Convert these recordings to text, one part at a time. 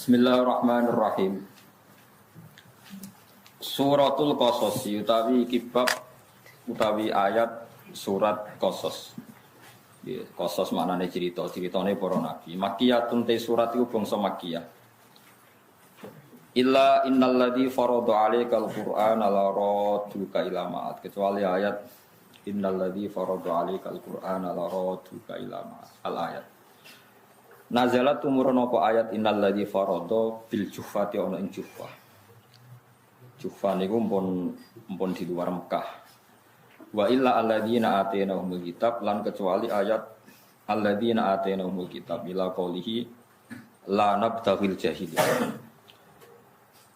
Bismillahirrahmanirrahim. Suratul Qasas utawi kibab utawi ayat surat Qasas. Ya, Qasas maknane ceritane para nabi. Makkiyatun te surat iku bangsa Makkiyah. Illa innalladzi farada 'alaikal Qur'ana la raduka ila ma'ad. Kecuali ayat innalladzi farada 'alaikal Qur'ana la raduka ila ma'ad. Al ayat. Nazalat tumurun apa ayat innalladzi farada bil juhfati ana ing juhfah. Juhfah niku mpun di luar Mekah. Wa illa alladzina atainahumul kitab lan kecuali ayat alladzina atainahumul kitab ila qaulihi la nabtaghil jahiliyah.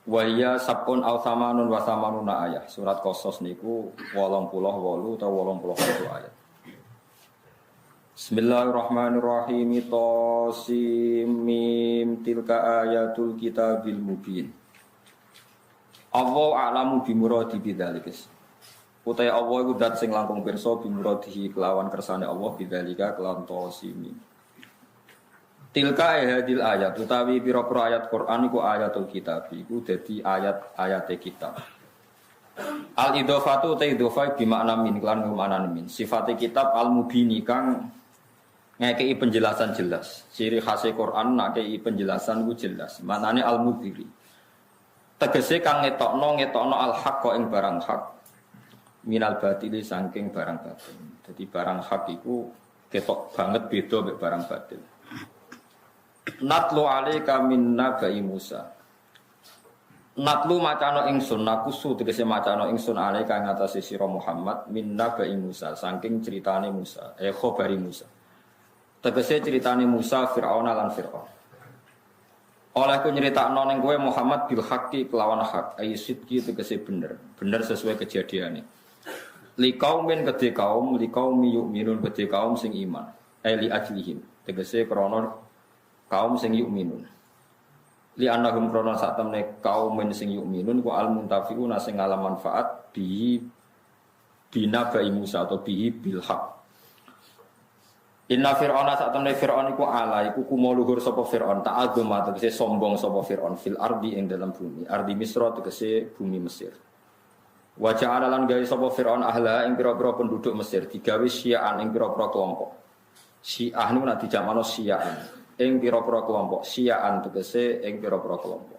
Wa hiya sab'un aw thamanun wa thamanuna ayat. Surat Qasas niku 88 utawa 88 ayat. Bismillahirrahmanirrahim. Tasim mim tilka ayatul kitabil mubin. Allah a'lamu bimuradi bidzalikas. Utai Allah iku zat sing langkung pirsa bimuradihi kelawan kersane Allah bidzalika kelawan tasim. Tilka hadil ayat utawi pira-pira ayat Quran iku ayatul kitab iku dadi ayat-ayate kitab. Al idhofatu ta idhofa bi makna min lan makna min. Sifate kitab al mubini kang ngekei penjelasan jelas. Ciri khas Quran nak kei penjelasan ku jelas. Manane al-mudhiri. Tegese kang ngetokno al-haq ing barang hak. Minal batili saking barang batil. Jadi barang hak iku ketok banget beda mek barang batil. Natlu alaika min nabai Musa. Natlu macano ingsun nakusu tegese macano ingsun alaika ngatasi sira Muhammad min nabai Musa saking ceritane Musa. Khabari Musa. Tegese ceritane Musa Fir'aun lan Fir'aun. Oleh ku nyeritakno ning kowe Muhammad bil haqqi kelawan hak, ay sidqi tegese bener sesuai kejadiane. Li qaumin kedhe kaum, li qaumi yu'minun kedhe kaum sing iman. Li ajlihim tegese krana kaum sing yu'minun. Li annahum krana sak temne kaum sing yu'minun ku al muntafiquna sing ngalam manfaat bi binabai Musa atau bihi bil haqq. Inna Fir'auna saat temen Fir'aun iku ala iku kumuluhur sapa Fir'aun ta'adzuma tegese sombong sapa Fir'aun fil ardi ing dalam bumi ardi Misra tegese bumi Mesir. Wa ja'ala lan gawe sapa Fir'aun ahla ing pira-pira penduduk Mesir digawe syi'an ing pira-pira kelompok. Syi'ah niku nek dijamakno syi'an ing pira-pira kelompok syi'an tegese ing pira-pira kelompok.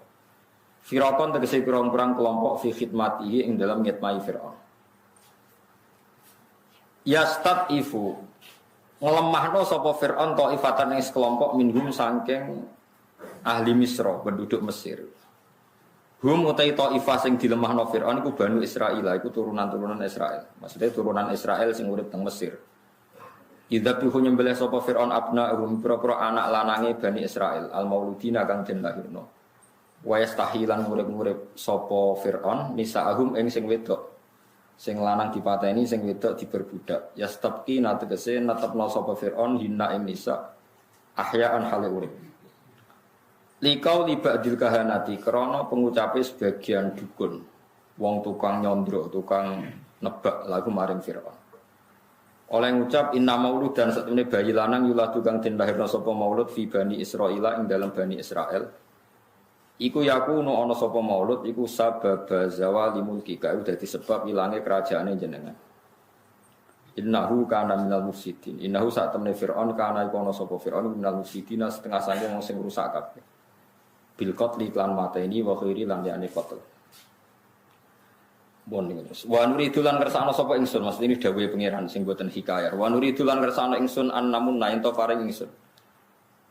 Fir'aun tegese pirang-pirang kelompok fi khidmatihi ing dalam ngitmai Fir'aun. Yastatifu ngelemahno sapa Fir'aun taifatan ing sekelompok minhum saking ahli Misra penduduk Mesir. Hum utai taifah sing dilemahno Fir'aun iku Banu Israil, iku turunan-turunan Israel. Maksudnya turunan Israel sing urip teng Mesir. Idzabihu nyembelih sapa Fir'aun abna'uhum pira-pira anak lanange Bani Israil al-mauludina kang den lahirno. Wa yastahilan urip-urip sapa Fir'aun nisa'ahum ing sing wedok. Sing lanang dipateni sing wedok diberbudak. Yastabqi nategese natepno sapa Fir'aun hina ing nisa ahyaan hale urip. Likau libadil kahanati krana pengucape sebagian dukun. Wong tukang nyondro, tukang nebak lagu maring Fir'aun. Oleh ngucap inna maulud dan satemene bayi lanang yulah tukang den lahirna sapa maulud fi Bani Israila ing dalam Bani Israel. Iku yakunu ana sapa maulud iku sabab zawali mulki ka dadi sebab ilange kerajaane jenengan. Innahu kana minal mufsidin. Innahu sak temne Fir'aun kana iku ana sapa Fir'aun minal mufsidin setengah sange wong sing rusak kabeh. Bil qatli lan mateni wa khairi lan yani qatl. Bon terus. Wa nuridu lan kersane sapa ingsun, maksud ini dawuhe pangeran sing boten hikayah. Wa nuridu lan kersane ingsun annamun nainto paring ingsun.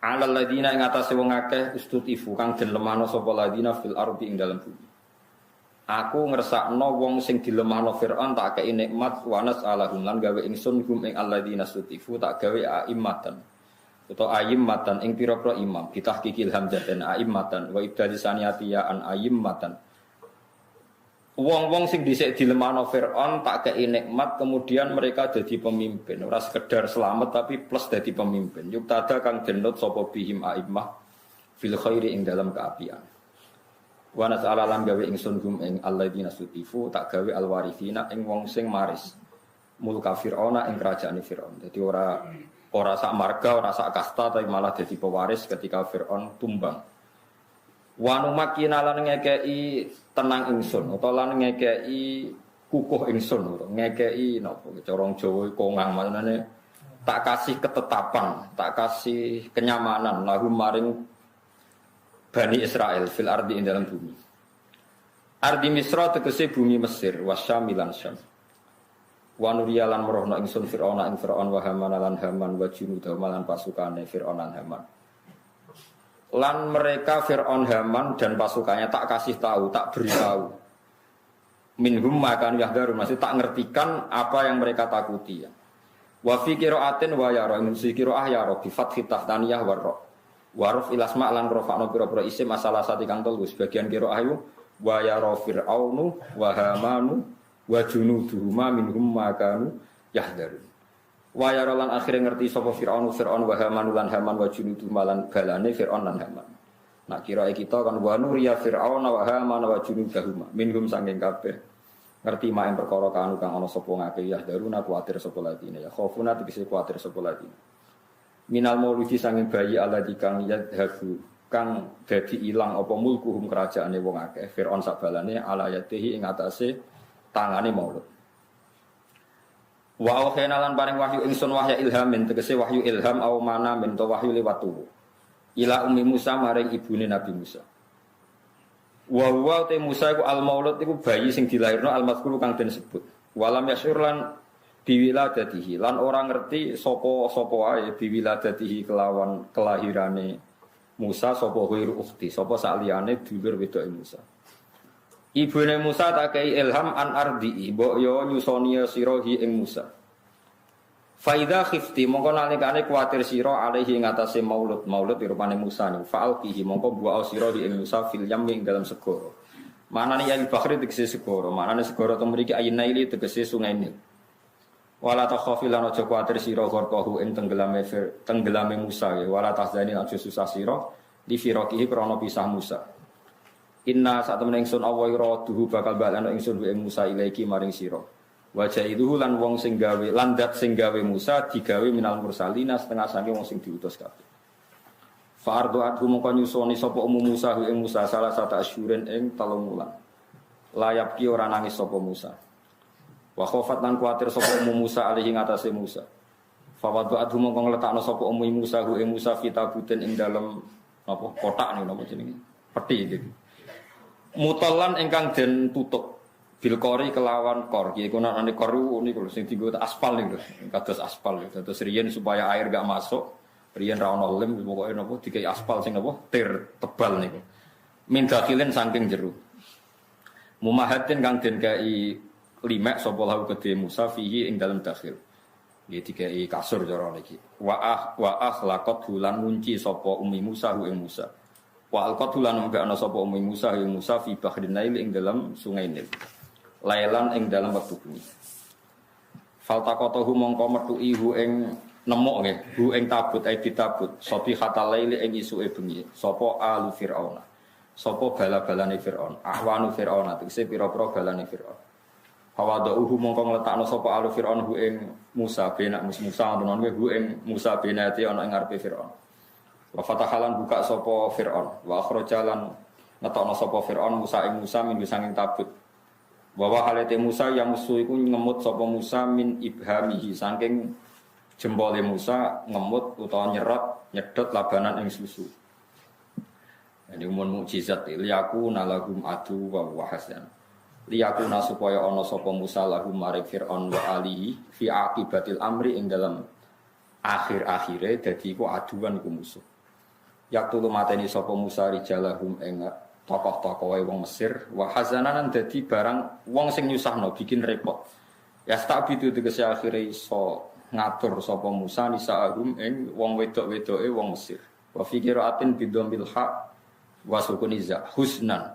Alal ladina ing atase wong akeh ustutifu kang den lemahno sapa ladina fil ardi ing dalam bumi. Aku ngersakno wong sing dilemahno Fir'aun tak kei nikmat wanas alahum lan gawe ingsun hum ing alladina ustutifu tak gawe aimmatan. Utawa aimmatan ing pira-pira imam ditahqiqil hamzah dan aimmatan wa ibdal saniyatiya an aimmatan. Wong-wong sing dhisik dilemahno Fir'aun tak kei nikmat kemudian mereka jadi pemimpin. Ora sekedar selamat tapi plus jadi pemimpin. Yuktada kang denut sapa bihim aimmah fil khairi ing dalam keapian. Wa nas'ala lan gawe ingsun hum ing alladzina sutifu tak gawe alwarithina ing wong sing maris. Mulka Fir'auna ing kerajaane Fir'aun. Jadi ora sak marga, ora sak kasta tapi malah jadi pewaris ketika Fir'aun tumbang. Wa numakkina lan ngekeki tenang ingsun utawa lan ngekeki kukuh ingsun utawa ngekeki napa cara Jawa kongang maknane tak kasih ketetapan, tak kasih kenyamanan lahum maring Bani Israel fil ardi ing dalam bumi. Ardi Misra tegese bumi Mesir wasyamilan syam. Wa nuriyalan merohna ingsun Fir'aun ing Fir'aun wa Haman lan Haman wa junudahu lan pasukane Fir'aun lan Haman. Lan mereka Fir'aun Haman dan pasukannya tak kasih tahu, tak beritahu. Minhum makan yahdaru masih tak ngertikan apa yang mereka takuti ya. Wa fi qira'atin wa yara min qira'ah ya rabbi fathhi tahtaniyah warra. Waruf ilasma lan rofa'no pira-pira isim masalah sati kang telu sebagian qira'ah yu wa yara fir'aunu wa hamanu wa junuduhuma minhum makanu yahdaru. Wa yara lan akhire ngerti sapa fir'aunu fir'aun wa hamanu lan haman wa junuduhuma lan balane fir'aun lan haman. Nak qira'ah kita kan wa nuriya fir'auna wa hamana wa junudahuma minhum sanging kabeh ngerti mak ing perkara kanu kang ana sapa ngake yahdaruna kuwatir sapa ladine ya khaufuna tegese kuwatir sapa ladine. Minal mauludi sanging bayi alladzi kang yadhabu kang dadi ilang apa mulkuhum kerajaane wong akeh Firaun sabalane ala yatihi ing atase tangane maulud. Wa auhena lan paring wahyu ingsun wahya ilhamin tegese wahyu ilham au mana min to wahyu liwat tubuh. Ila ummi Musa maring ibune Nabi Musa. Wa huwa te Musa iku al maulud iku bayi sing dilahirno al mazkur kang den sebut. Walam yasyur lan biwiladatihi lan orang ngerti sapa wae biwiladatihi kelawan kelahirane Musa sapa ghairu ukhti sapa saliyane dulur wedoke Musa. Ibune Musa tak kei ilham an ardi mbok yo nyusoni sirahi ing Musa. Faida khifti mongko nalikane kuwatir sira alaihi ing atase maulud rupane Musa ni fa'alqihi mongko bu'a sirahi ing Musa fil yam ing dalam segara. Manane ya bahri tegese segara, manane segara to mriki ayinaili tegese sungai Nil. Wala takhafi lan aja kuwatir sira gharqahu ing tenggelame Musa ya wala tahzani aja susah sira li firaqihi krana pisah Musa. Inna sak temen ingsun Allah iraduhu bakal balana ingsun ing Musa ilaiki maring sira. Wajah itu lan wong sing gawe landat sing gawe Musa digawe minal mursalina setengah saking wong sing diutus kabeh. Fa'ardu adhu mongko nyusoni sapa Musa ing Musa salah satu asyuren ing 3 wulan. Layap ki ora nangis sapa Musa. Wa khofat lan kuwatir sapa Musa alaihi ngatasé Musa. Fa'ardu adhu mongko ngletakno sapa Musa ing Musa fitabuten ing dalem apa kotak niku napa jenenge? Peti iki. Mutallan ingkang den tutup bilkori kelawan kor, kiku nanti koru ni kalau sing tiga aspal ni kados aspal, kados riyen supaya air gak masuk, riyen rawon lem, pokoknya nopo dikai aspal sing nopo tir tebal ni, minta kilin saking jeru, mumahatin kang den kai limek sopolahu gede Musa fihi ing dalam dakhil, dia dikai kasur jorong lagi, waah lakot hulan munci sopo umi Musa hu ing Musa, wa alqot hulan mbakna sopo umi Musa hu ing Musa fi bahrin Nail ing dalam sungai Nil. Lailan ing dalam waktu bengi. Faltaqatahu mongko metuki hu ing nemok nggih, hu ing tabut ai ditabut, sopi khatal laili ing isuke bengi. Sapa alu Firaun. Sapa bala-balane Firaun, ahwanu Firaun tegese pira-pira balane Firaun. Hawadauhu mongko ngletakno sapa alu Firaun hu ing Musa benak Musa ngono hu ing Musa benati ana ing ngarepe Firaun. Wa fatahalan buka sapa Firaun, wa akhrajalan ngetokno sapa Firaun Musa ing Musa minggu sanging tabut. Bahwa halete Musa yang musuh iku ngemut sapa Musa min ibhamihi saking jempole Musa ngemut utawa nyedot labanan ing susu. Ini umum mukjizat liyaku nalagum adu wa wahasan. Liyaku supaya ana sapa Musa lahum maring Fir'aun wa alihi fi akibatil amri ing dalam akhir-akhire dadi iku aduan iku musuh. Yaktu mateni sapa Musa rijalahum ing tokoh-tokoh wong Mesir wa hazanan dadi barang wong sing nyusahno bikin repot. Ya tak bitu tegese akhire iso ngatur sapa Musa nisaahum ing wong wedok-wedoke wong Mesir. Wa fi qiraatin bidzamil ha wa sukuniza husnan.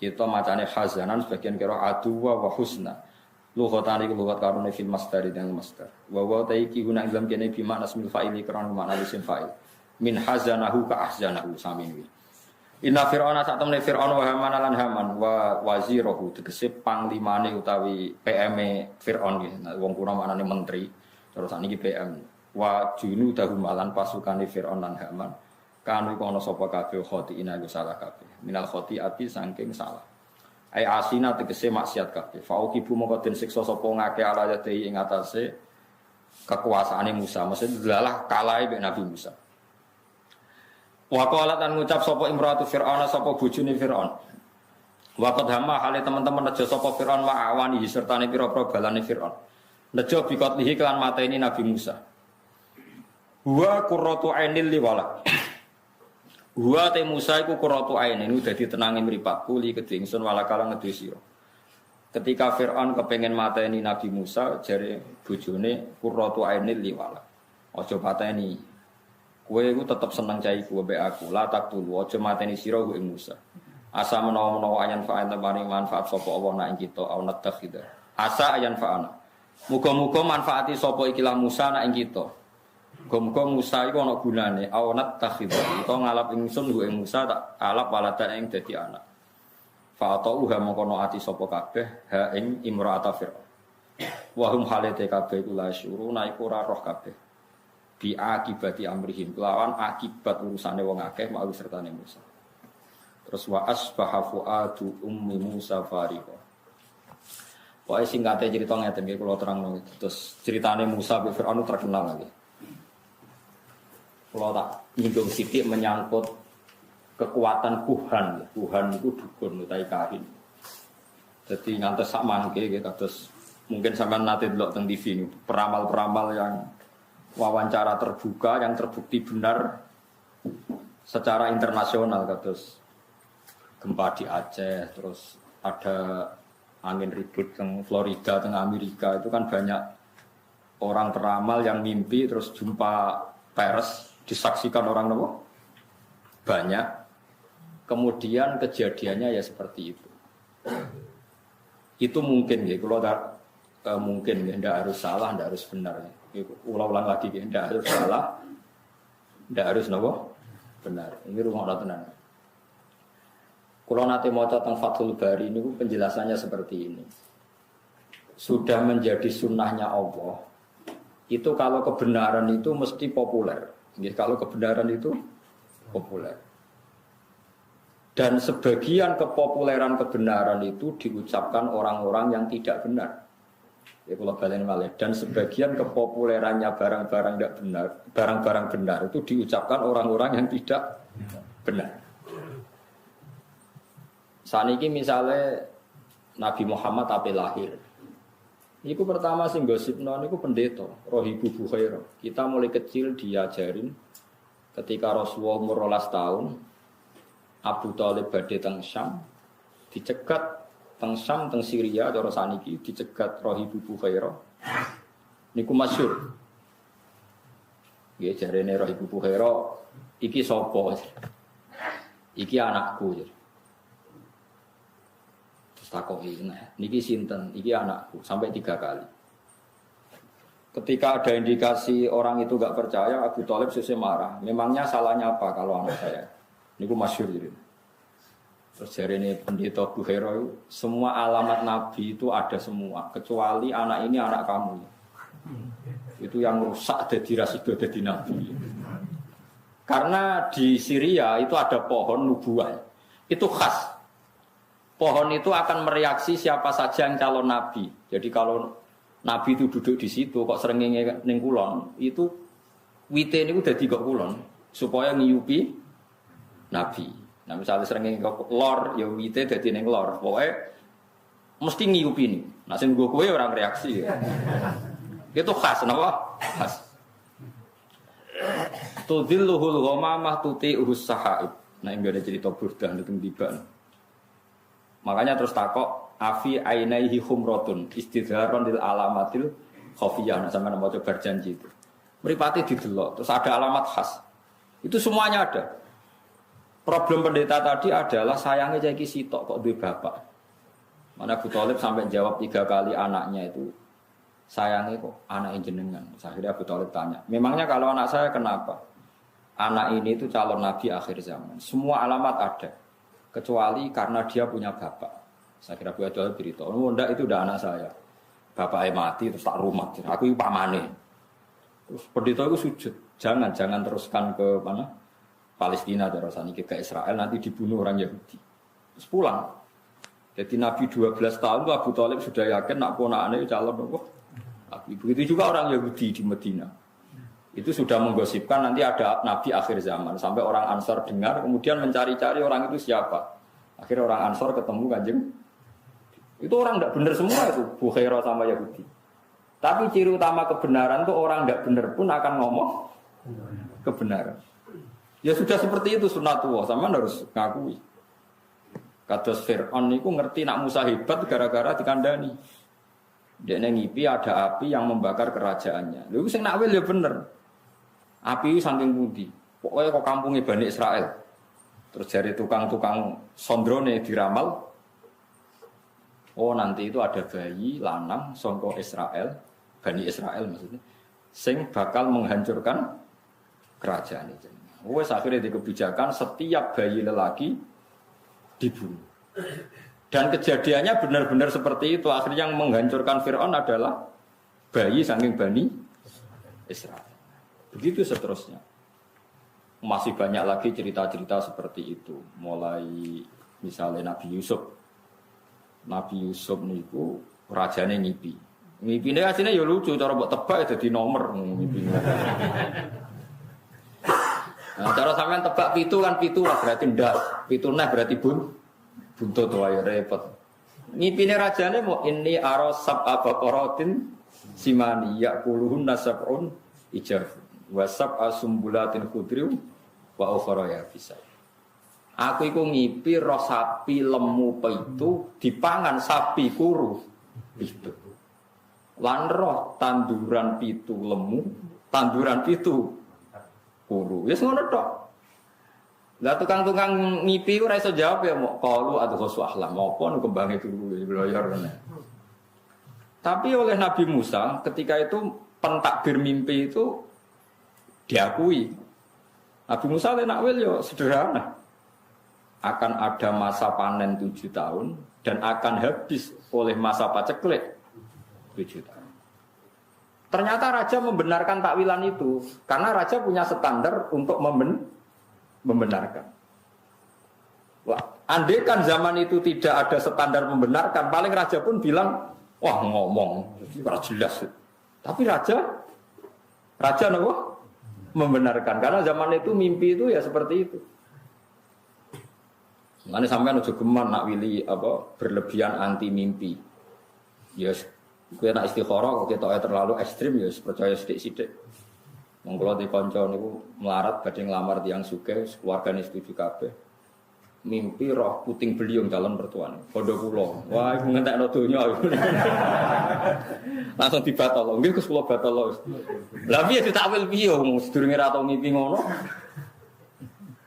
Kita macane hazanan sebagian kira aduwa wa husna. Lughatan iku lughat karone fil masdar dan masdar. Wa wa taiki guna dalam kene bi makna ismil fa'ili karena makna isim fa'il. Min hazanahu ka ahzanahu samin. Inna Fir'auna sak temene Fir'aun wa Haman lan Haman wa wazirahu tegese panglimane utawi PM-e Fir'aun nggih. Nah, wong kuna maknane menteri. Terus sakniki PM. Wa junudahu lan pasukane Fir'aun lan Haman Kanu iku ana sapa kabeh khotiina iku salah kabeh. Minal khotiati saking salah. Ai asina tegese maksiat kabeh. Fauqibu mongko den siksa sapa ngake ala yadai ing atase kekuasaane Musa. Maksud delalah kalahe mek Nabi Musa. Wa qalat an ngucap sapa imratu Fir'aun sapa bojone Fir'aun. Wa qad hamma hale teman-teman nejo sapa Fir'aun wa awani sertane pira-pira balane Fir'aun. Nejo bikotlihi kelan mateni Nabi Musa. Huwa qurratu ainil liwala. Huwa te Musa iku qurratu ainin dadi tenange mripatku li kedhe ingsun wala kala ngedhe sira. Ketika Fir'aun kepengen mateni Nabi Musa jare bojone qurratu ainil liwala. Aja pateni. Kowe iku tetep seneng cah iku mbek aku. La tak tulu aja mateni sira ku ing Musa. Asa menawa-menawa ayan fa'an temani manfaat sapa Allah nak ing kita au natakhidha. Asa ayan fa'ana. Muga-muga manfaati sapa ikilah Musa nak ing kita. Muga-muga Musa iku ana gunane au natakhidha. Utawa ngalap ingsun ku ing Musa tak alap walada ing dadi anak. Fa'atauha mongko ati sapa kabeh ha ing imra'ata Fir'aun. Wa hum halate kabeh kula syuru naiku ora roh kabeh. Bi akibati amrihim kelawan akibat urusane wong akeh mau sertane Musa. Terus wa asbaha fuadu ummi Musa fariqa. Wae singkate cerita ngeten iki kula terangno. Terus ceritane Musa be Firaun terkenal lagi. Kula tak nyinggung sithik menyangkut kekuatan Tuhan. Tuhan itu dukun utawi kahin. Dadi ngantos sak mangke nggih kados mungkin sampean nate delok teng TV niku peramal-peramal yang wawancara terbuka yang terbukti benar secara internasional kados gempa di Aceh, terus ada angin ribut teng Florida, teng Amerika itu kan banyak orang peramal yang mimpi terus jumpa pers disaksikan orang nopo banyak, kemudian kejadiannya ya seperti itu. Itu mungkin ya, kalau mungkin ya, tidak harus salah, tidak harus benar. Ulang-ulang lagi, tidak harus salah, tidak harus nopo benar. Ini rumah tenan. Kalau nanti mau tentang Fathul Bari ini penjelasannya seperti ini. Sudah menjadi sunnahnya Allah. Itu kalau kebenaran itu mesti populer. Kalau kebenaran itu populer. Dan sebagian kepopuleran kebenaran itu diucapkan orang-orang yang tidak benar. Ya kalau balen malih. Dan sebagian kepopulerannya barang-barang tidak benar, barang-barang benar itu diucapkan orang-orang yang tidak benar. Saat ini misalnya Nabi Muhammad ape lahir. Iku pertama sing gosipno niku pendeta, Rohibu Bukhairah. Kita mulai kecil diajarin ketika Rasulullah umur 12 tahun, Abu Thalib badhe teng Syam, dicegat teng Syam teng Syria cara saniki dicegat Rohibu Bukhairah. Niku masyhur. Nggih jarene Rohibu Bukhairah, iki sapa? Iki anakku. Takoki, nah, niki sinten, iki anakku, sampai 3 kali. Ketika ada indikasi orang itu gak percaya, Abu Thalib sesuk marah. Memangnya salahnya apa kalau anak saya? Niku masyhur gitu. Terus jarene pendeta Bukhairah itu, semua alamat Nabi itu ada semua, kecuali anak ini anak kamu. Itu yang rusak jadi rasido jadi Nabi. Karena di Syria itu ada pohon nubuah, itu khas. Pohon itu akan mereaksi siapa saja yang calon nabi. Jadi kalau nabi itu duduk di situ, kok srengenge ning kulon, itu wite niku dadi kok kulon supaya ngiyupi nabi. Nah misalnya srengenge kok lor, ya wite dadi ning lor. Pokoke mesti ngiyupi nih. Nah sing kowe orang reaksi. Ya. Itu khas napa? Khas. Tudilluhul ghamamah tuti'uhus sahaib. Nah enggak ada cerita burdah teng tiba. Makanya terus takok afi ainaihi humrotun istidharon lil alamatil khafiyah. Nah sampeyan mau coba janji itu. Mripate didelok, terus ada alamat khas. Itu semuanya ada. Problem pendeta tadi adalah sayangnya jadi sitok kok duwe bapak. Mana Abu Thalib sampai jawab 3 kali anaknya itu sayangnya kok anak jenengan. Akhirnya Abu Thalib tanya, memangnya kalau anak saya kenapa? Anak ini itu calon nabi akhir zaman. Semua alamat ada. Kecuali karena dia punya bapak. Saya kira Abu Thalib berita, oh enggak itu udah anak saya. Bapaknya mati terus tak rumah. Aku itu pamane. Terus pendeta itu sujud. Jangan teruskan ke mana? Palestina terus saniki ke Israel nanti dibunuh orang Yahudi. Terus pulang. Jadi Nabi 12 tahun tuh Abu Thalib sudah yakin nak ponakane calon apa? Nabi. Begitu juga orang Yahudi di Medina. Itu sudah menggosipkan nanti ada Nabi akhir zaman. Sampai orang Ansor dengar, kemudian mencari-cari orang itu siapa. Akhirnya orang Ansor ketemu Kanjeng. Itu orang tidak benar semua itu, Bukhairah sama Yahudi. Tapi ciri utama kebenaran tuh orang tidak benar pun akan ngomong kebenaran. Ya sudah seperti itu sunatullah, sama harus ngakui. Kados Fir'aun itu ngerti nak Musa hebat gara-gara dikandani. Dia ngipi ada api yang membakar kerajaannya. Lalu sing nakwil ya bener. Api saking pundi. Pokoknya kok kampungnya Bani Israel. Terus dari tukang-tukang sondrone diramal. Oh nanti itu ada bayi lanang songko Israel, Bani Israel maksudnya, sing bakal menghancurkan kerajaan itu. Wes akhirnya di kebijakan setiap bayi lelaki dibunuh. Dan kejadiannya benar-benar seperti itu. Akhirnya yang menghancurkan Fir'aun adalah bayi saking Bani Israel. Begitu seterusnya. Masih banyak lagi cerita-cerita seperti itu. Mulai misalnya Nabi Yusuf. Nabi Yusuf niku rajane ngipi. Ngipine asline ya lucu, cara mbok tebak ya dadi nomor ngipine. Nah, cara sampean tebak pitu kan pitu lah berarti ndak. Pitu nah berarti buntut wae repot. Ngipine rajane mau ini arasab abaqaratin simani yaquluhun nasabun ijaf wasab asumbulatin khudriu wa ukhra ya bisa. Aku iku ngipi roh sapi lemu pitu dipangan sapi kuru pitu. Lan roh tanduran pitu lemu, tanduran pitu kuru. Wis ngono tok. Lah tukang-tukang ngipi ora iso jawab ya mok qalu adghasu ahlam apa kembange turu bloyor ngene. Tapi oleh Nabi Musa ketika itu pentakbir mimpi itu diakui. Nabi Musa lenakwil yo sederhana. Akan ada masa panen 7 tahun dan akan habis oleh masa paceklik 7 tahun. Ternyata raja membenarkan takwilan itu karena raja punya standar untuk membenarkan. Wah, andaikan zaman itu tidak ada standar membenarkan, paling raja pun bilang, wah ngomong, jadi jelas. Tapi raja nopo membenarkan karena zaman itu mimpi itu ya seperti itu. Nanti sampai nuju geman nak wili apa berlebihan anti mimpi. Yes, gue nak istikharah kok kita terlalu ekstrim ya percaya sidik-sidik. Monggo di kanca niku melarat badhe nglamar tiyang sugih, keluargane setuju kabeh. Mimpi roh puting beliung calon mertuane. Bondo kula. Wah, iku ngentekno donya. Langsung dibatal. Nggih Gus kula batal. Lah piye ditakwil piye wong sedurunge ra tau mimpi ngono.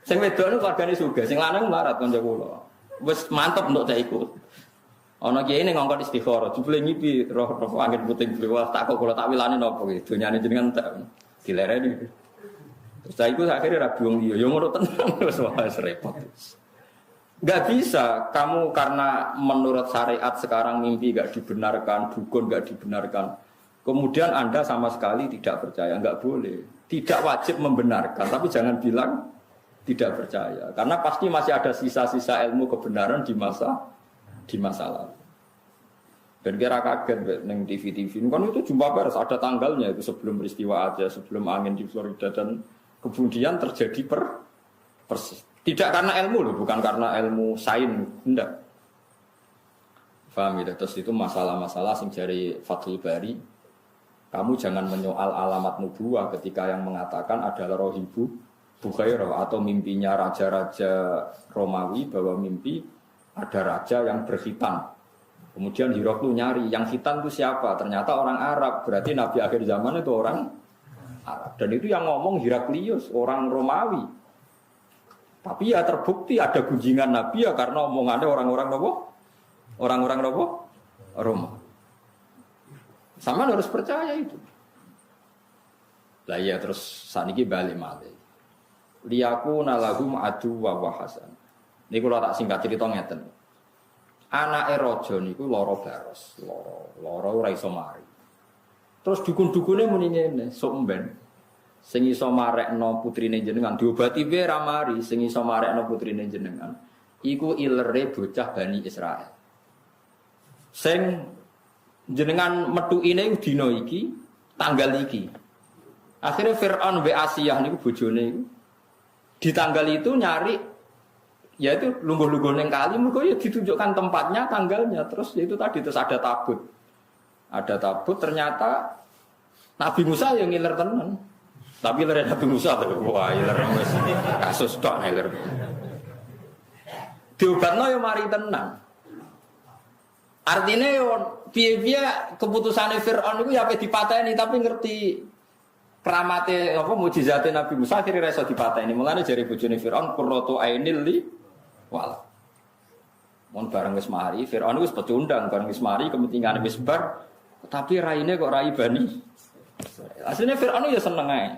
Sing wedok niku keluargane sugih, sing lanang melarat kanca kula. Wis mantep untuk tak ikut. Ana kiai ning ngongkon istikharah, jebule ngipi roh angin puting beliung. Tak kok kula takwilane napa iki? Donyane jenengan tak dilereni. Terus saya itu akhirnya ra bingung dia, yo ngono tenan wis wis repot. Enggak bisa kamu karena menurut syariat sekarang mimpi enggak dibenarkan, dukun enggak dibenarkan. Kemudian Anda sama sekali tidak percaya, enggak boleh. Tidak wajib membenarkan, tapi jangan bilang tidak percaya. Karena pasti masih ada sisa-sisa ilmu kebenaran di masa lalu. Dan kira kaget neng TV-TV kan itu jumpa pers ada tanggalnya itu sebelum peristiwa aja, sebelum angin di Florida dan kemudian terjadi persis. Tidak karena ilmu loh, bukan karena ilmu sains, enggak. Paham ya? Terus itu masalah-masalah sing dari Fathul Bari. Kamu jangan menyoal alamat nubuwah ketika yang mengatakan adalah rohibu Bukhairah atau mimpinya raja-raja Romawi bahwa mimpi ada raja yang berkhitan. Kemudian Hiroklu nyari yang khitan itu siapa? Ternyata orang Arab. Berarti Nabi akhir zaman itu orang Arab. Dan itu yang ngomong Heraklius, orang Romawi. Tapi ya terbukti ada gunjingan Nabi ya karena omongannya orang-orang apa? Orang-orang apa? Roma. Sama harus percaya itu. Lah ya terus saniki balik malih. Liyaku nalahum adu wa wahasan. Niku lho tak singkat cerita ngeten. Anake raja niku lara baros, lara ora iso mari. Terus dukun-dukune muni ngene, sok mben. sing iso marekno putrine jenengan diobati wae ra mari, sing iso marekno putrine jenengan iku ilere bocah Bani Israil. Sing jenengan metukine dina iki, tanggal iki. Akhirnya Fir'aun wa Asiyah niku bojone iku di tanggal itu nyari yaitu lungguh-lungguh ning kali mergo ya ditunjukkan tempatnya, tanggalnya, terus itu tadi terus ada tabut. Ada tabut ternyata Nabi Musa yang ngiler tenan. Tapi lere Nabi Musa wah iler wis kasus tok iler. Diobatno yo mari tenang. Artinya yo piye-piye keputusane Firaun iku ya ape dipateni tapi ngerti keramate apa mukjizate Nabi Musa akhire iso dipateni. Mulane jare bojone Firaun qurratu ainil li wal. Mon bareng wis mari Firaun wis pecundang bareng wis mari kepentingane wis bar tapi raine kok rai Bani. Aslinya Firaun ya seneng ae.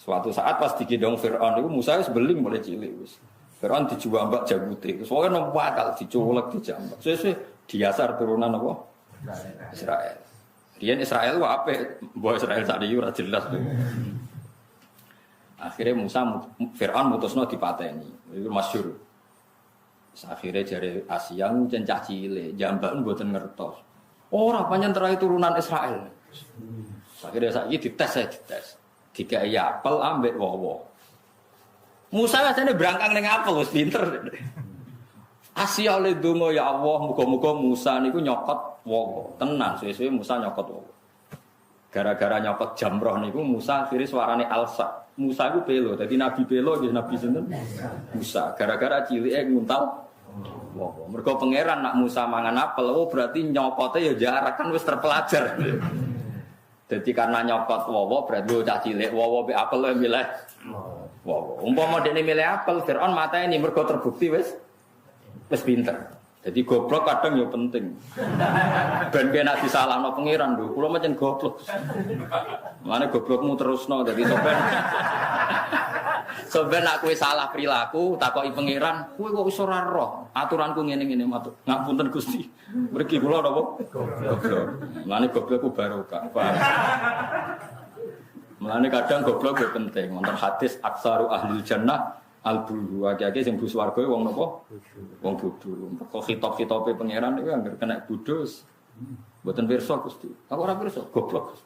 Suatu saat pas digendong Firaun itu Musa wis beling mulai cilik wis. Firaun dijambak jabute. Soale nang bakal diculek dijambak. Sesuk diasar turunan apa? Israel. Riyen Israel ku apik, mbok Israel sakniki ora jelas. Akhirnya Musa Firaun mutusno dipateni. Itu masyhur. Akhirnya jare Asia nguncen cah cilik, jambak mboten ngertos. Ora pancen terai turunan Israel. Akhirnya saiki dites. Dikai apel ambek wowo. Musa asline brangkang ning apel wis pinter. Asia oleh donga ya Allah, muga-muga Musa niku nyokot wowo. Tenan suwe-suwe Musa nyokot wowo. Gara-gara nyokot jamroh niku Musa akhire suarane alsa. Musa iku pelo, dadi nabi pelo nggih nabi sinten? Musa. Gara-gara cilike nguntal wowo. Mergo pangeran nak Musa mangan apel, oh berarti nyokote ya jarak kan wis terpelajar. Jadi karena nyokot wowo berarti cah cilik wowo be apel wae milih wowo. Umpama dekne milih apel Firaun mateni mergo terbukti wis pinter. Jadi goblok kadang ya penting. Ben kena disalahno pangeran lho, kula macen goblok. Mane goblokmu terusno dadi soben nak kowe salah perilaku takoki pangeran, kowe kok iso ora roh aturanku ngene-ngene matur. Ngapunten Gusti. Mriki kula napa? Goblok. Mane goblokku barokah. Mane kadang goblok yo penting. Wonten hadis aksaru ahlil jannah al-bulu. Akeh-akeh sing bus warga wong napa? Wong bodho. Kok hitop-hitope pangeran iku anggere kena bodhos. Mboten pirsa Gusti. Aku ora pirsa, goblok.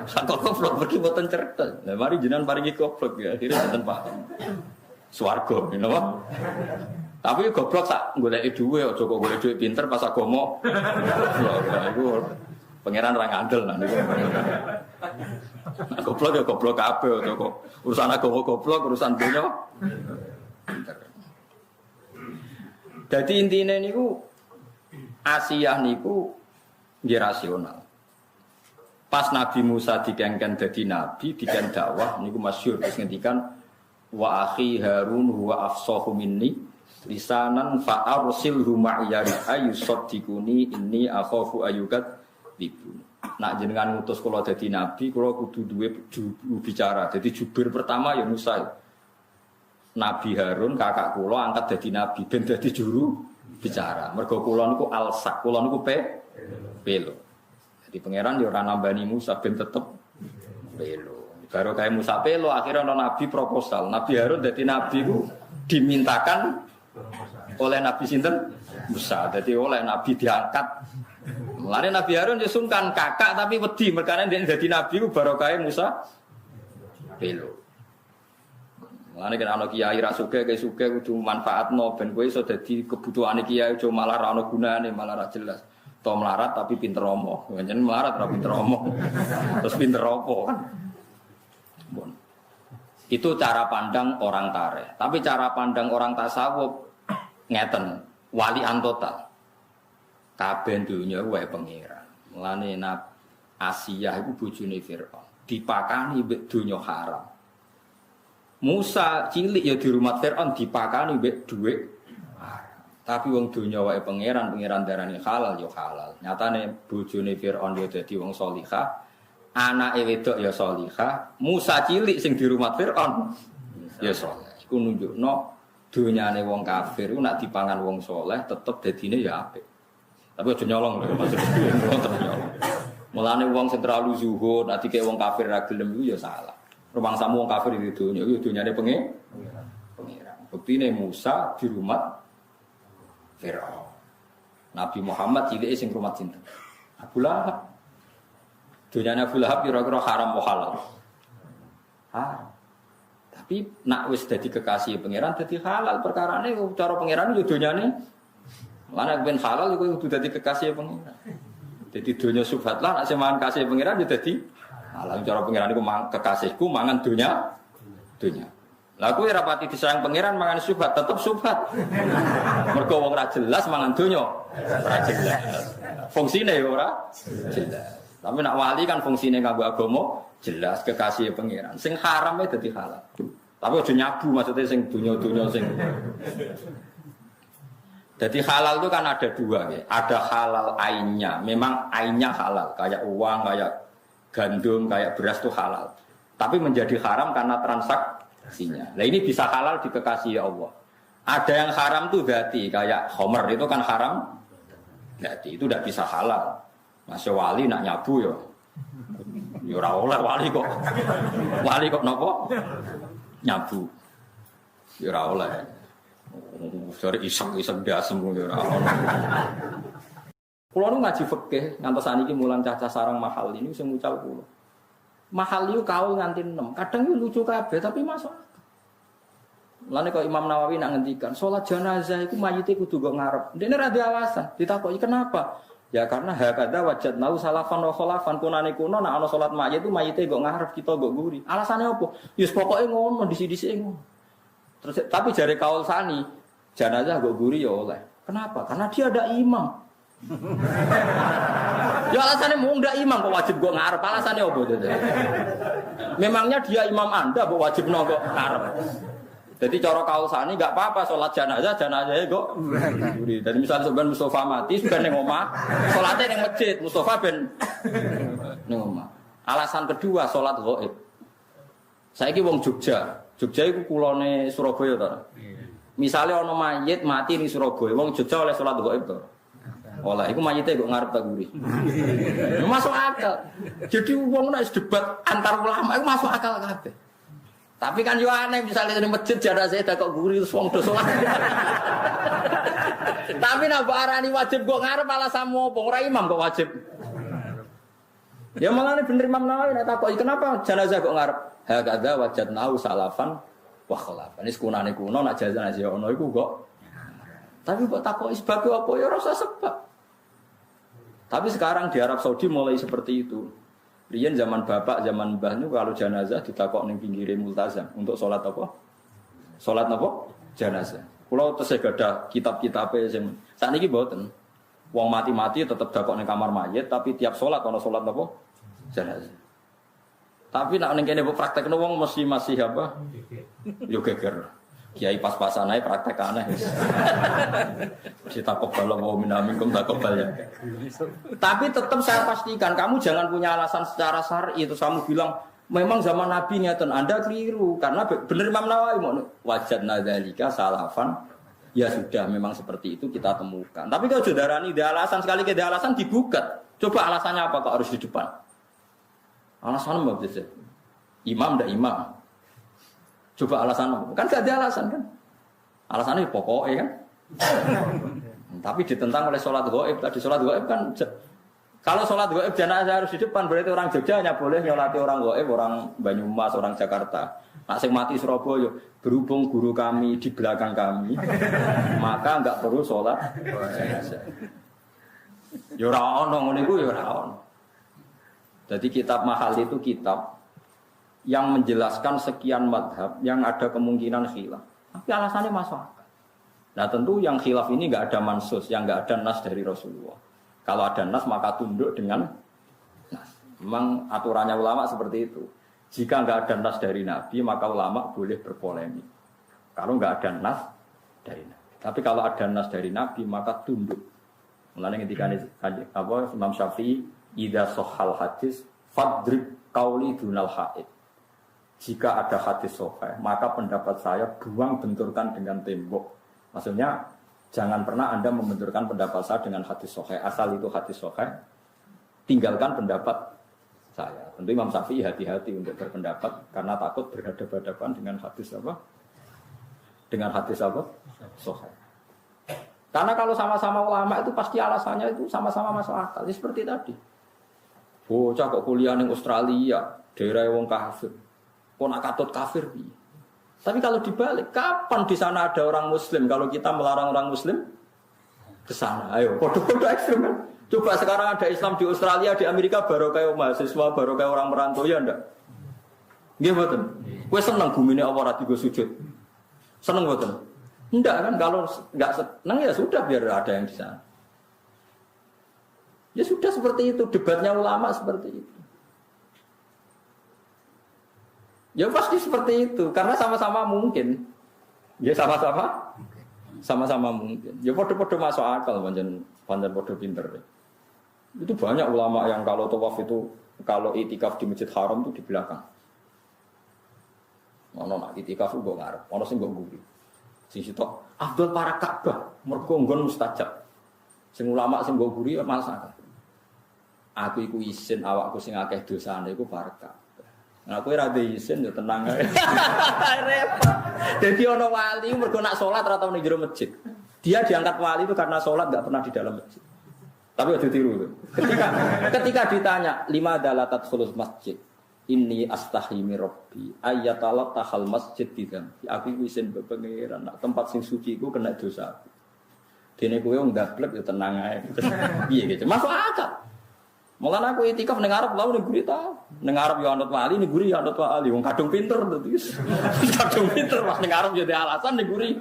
Sak goblok pergi mboten cerdas. Lah mari jenengan paringi goblok ya, akhire mboten paham. Swarga, napa? Tapi goblok sak goleki dhuwit aja kok golek dhuwit pinter pas agama. Lah iku pangeran ra ngandel nah niku. Goblok ya goblok kabeh aja kok urusan agama goblok, urusan donya pinter. Dadi intine niku Asiyah niku nggih rasional. Pas Nabi Musa dikengken dadi nabi, diken dakwah niku masyhur wis ngendikan wa akhi Harun huwa afsahu minni lisanan fa arsilhu ma'iya ayusaddiquni inni akhafu ayyukat tibun. Nak jenengan ngutus kula dadi nabi, kula kudu duwe juru bicara. Dadi jubir pertama ya Musa. Nabi Harun kakak kula angkat dadi nabi ben dadi juru bicara. Mergo kula niku alsak, kula niku pelo. Jadi pangeran yo ora nambani Musa ben tetep pelo. Baru kayak Musa pelo akhirnya ana nabi proposal. Nabi Harun dadi nabi ku dimintakan oleh Nabi sinten? Musa. Dadi oleh nabi diangkat. Mulane Nabi Harun yo sungkan kakak tapi wedi merkane dadi nabi ku baru kayak Musa pelo. Mulane kan ana kiai ra sugih kae sugih kudu manfaatno ben kowe iso dadi kebutuhane kiai aja malah ra ono gunane malah ra jelas. To melarat tapi pinter omong. Pancen melarat ra pinter omong. Terus pinter opo kan. Bon. Itu cara pandang orang tareh. Tapi cara pandang orang tasawuf ngeten, walian total. Kabeh dunya wae pangeran. Mulane Asiyah iku bojone Firaun. Dipakani mbek donya haram. Musa cilik ya di rumah Firaun dipakani mbek dhuwit. Tapi wong donya wae pangeran darani halal ya halal. Nyatane bojone Firaun ya dadi wong salihah, anake wedok ya salihah. Musa cilik sing di rumah Firaun ya saleh. Iku nunjukno donyane wong kafir ku nek dipangan wong saleh tetep dadine ya apik. Tapi aja nyolong lho maksudku nyolong. Mulane wong sing terlalu zuhud, nanti kayak wong kafir ra gelem iku ya salah. Rumangsamu wong kafir itu dunya, yo dunyane pengiran. Buktine Musa di rumah Firaun. Nabi Muhammad cilike sing rumah sinten? Abu Lahab. Dunyane Abu Lahab kira-kira haram wa halal. Haram. Tapi nak wis dadi kekasih pangeran dadi halal perkarane cara pangeran yo dunyane. Lan ben halal iku kudu dadi kekasih pangeran. Jadi dunia subhat lah, nak semangan kasih pangeran itu jadi alam cara pangeran itu kekasihku mangan dunia. Lagu rapati disayang pangeran mangan subhat tetap subhat. Mergo wong ra jelas mangan dunia, ora jelas. Fungsine ya ora jelas. Tapi nak wali kan fungsine kanggo agama jelas kekasih pangeran. Sing haram itu dadi halal. Tapi aja nyabu maksudnya sing dunia sing. Jadi halal itu kan ada dua ya. Ada halal ainnya. Memang ainnya halal. Kayak uang, kayak gandum, kayak beras itu halal. Tapi menjadi haram karena transaksinya. Nah ini bisa halal dikekasihi Allah. Ada yang haram itu dhati. Kayak homer itu kan haram. Dhati itu tidak bisa halal. Masya wali nak nyabu ya. Ya ora oleh wali kok. Wali kok nopo? Nyabu. Ya ora oleh. Dari iseng dasem ora ono. Kulo nu ngaji fikih ngantos saniki mulang cacah sarang mahal ini sing mucal kulo. Mahal itu kaul nganti 6. Kadang itu lucu kabeh tapi masuk. Lane kok Imam Nawawi nak ngendikan salat jenazah iku mayite kudu kok ngarep. Dene ra alasan. Ditakoki kenapa? Ya karena hakada wajadnau salafan wa khalafan kunane kuno nak ana salat mayit itu mayite kok ngarep kita kok guri. Alasane apa? Ya pokoke ngono disi-disi ngono. Terus, tapi jari kaul sani jenazah gak guri ya oleh. Kenapa? Karena dia ada imam. Ya alasannya mau ndak imam kok wajib gak ngarep. Alasannya apa itu? Memangnya dia imam Anda kok wajib nggak ngarep. Jadi cara kaul sani gak apa-apa sholat jenazahnya kok guri. Dan misalnya sebenarnya Mustafa mati sudah neng omah, sholatnya neng masjid. Mustafa ben neng omah. Alasan kedua sholat gaib. Saya ki wong Jogja. Jogja itu kulone Surabaya ta. Misalnya ono mayit mati di Surabaya, wong Jogja oleh salat gaib to. Oleh iku mayite kok ngarep tak guri. Masuk akal. Jadi wong nek debat antar ulama itu masuk akal kabeh. Tapi kan yo aneh misalnya di masjid jenazah kok guri terus wong do salat. Tapi nek arani wajib kok ngarep alasanmu apa ora imam kok wajib. Ya malah ini bener Imam Nawawi nek takoki kenapa jenazah kok ngarep? Hakadza wajadnahu salafan wa khalafan. Wis kunane kuno nak jenazah ono iku kok. Tapi kok takoki sebab apa ya ora usah sebab. Tapi sekarang di Arab Saudi mulai seperti itu. Riyen zaman bapak, zaman mbah niku kalau jenazah ditakok ning pinggire multazam untuk salat apa? Salat apa? Jenazah. Kula tesih gadah kitab-kitabe sing sakniki mboten. Wong mati-mati tetap dakok ning kamar mayit tapi tiap salat ana salat apa? Jenazah. Tapi nek ning kene mbok praktekno wong mesti masih apa? Yo geger. Kiai pas-pasan ae praktek aneh. Kita kebal wa minamikum takobal ya. Tapi tetap saya pastikan kamu jangan punya alasan secara syar'i itu kamu bilang memang zaman Nabi ngeten Anda keliru karena bener Imam Nawawi wajadna dzalika salafan. Ya sudah memang seperti itu kita temukan. Tapi kalau saudarani ada alasan sekali ke alasan digugat. Coba alasannya apa kok harus di depan? Alasannya apa bisa? Imam ndak imam. Coba alasan apa? Kan gak ada alasan kan? Alasannya pokoknya kan. Tapi ditentang oleh sholat gaib. Tadi sholat gaib kan kalau sholat gaib jenazah harus di depan berarti orang Jogja hanya boleh nyolati orang gaib, orang Banyumas, orang Jakarta. Nak sing mati Surabaya berhubung guru kami di belakang kami, maka enggak perlu sholat jenazah. Ya ora ono ngene iku ya ora ono. Jadi kitab mahal itu kitab yang menjelaskan sekian madhab yang ada kemungkinan khilaf. Tapi alasannya masuk akal. Nah tentu yang khilaf ini enggak ada mansus, yang enggak ada nas dari Rasulullah. Kalau ada nas maka tunduk dengan nas. Memang aturannya ulama seperti itu. Jika enggak ada nas dari Nabi maka ulama boleh berpolemik. Kalau enggak ada nas dari Nabi. Tapi kalau ada nas dari Nabi maka tunduk. Mulane ketika Imam Syafi'i idza sahhal hadis fadrib qauli dunal haid. Jika ada hadis sahih, maka pendapat saya buang benturkan dengan tembok. Maksudnya jangan pernah Anda membenturkan pendapat saya dengan hadis sahih. Asal itu hadis sahih, tinggalkan pendapat saya. Tentu Imam Syafi'i hati-hati untuk berpendapat karena takut berhadapan-hadapan dengan hadis apa? Dengan hadis apa? Sahih. Karena kalau sama-sama ulama itu pasti alasannya itu sama-sama masuk akal. Seperti tadi. Bocah kok kuliah di Australia, daerah wong kafir. Kok nak katut kafir piye? Tapi kalau dibalik, kapan di sana ada orang Muslim? Kalau kita melarang orang Muslim ke sana, ayo, podo-podo ekstrem kan? Coba sekarang ada Islam di Australia, di Amerika, baru kayak mahasiswa, baru kayak orang merantau, ya enggak? Nggih mboten. Kowe seneng bumine apa ora digo sujud? Seneng mboten? Enggak kan? Kalau enggak seneng ya sudah biar ada yang di sana. Ya sudah seperti itu, debatnya ulama seperti itu. Ya pasti seperti itu, karena sama-sama mungkin. Ya sama-sama mungkin. Ya podo-podo masuk akal, panjang podo pinter. Itu banyak ulama yang kalau tawaf itu, kalau itikaf di Masjid Haram itu di belakang. Ono nak itikaf mbok ngarep, ono sing mbok nguri. Sing sitok afdal para Ka'bah, mergo nggon mustajab. Sing ulama sing mbok nguri malas akal. Aku iku isin awakku sing akeh dosane iku para Ka'bah. Nah kowe ra isin yo tenang ae. Repot. Dadi ono wali mergo nak salat ora tau ning jero masjid. Dia diangkat wali itu karena salat enggak pernah di dalam masjid. Tapi udah tiru. Ketika ditanya, lima adalah tadkhulul masjid. Inni astahi min rabbi ayyatalat tahal masjid bidam. Aku isin bepengeran nak tempat sing suci ku kena dosa. Dene kowe wong ndablek ya tenang ae. Piye gitu. Masuk akal. Mulane aku itikaf ning arep lha ning guri ta. Ning arep yo anut wali, ning guri yo anut wali. Wong kadung pinter dadi. Kadung pinter pas ning arep yo alasan ning guri.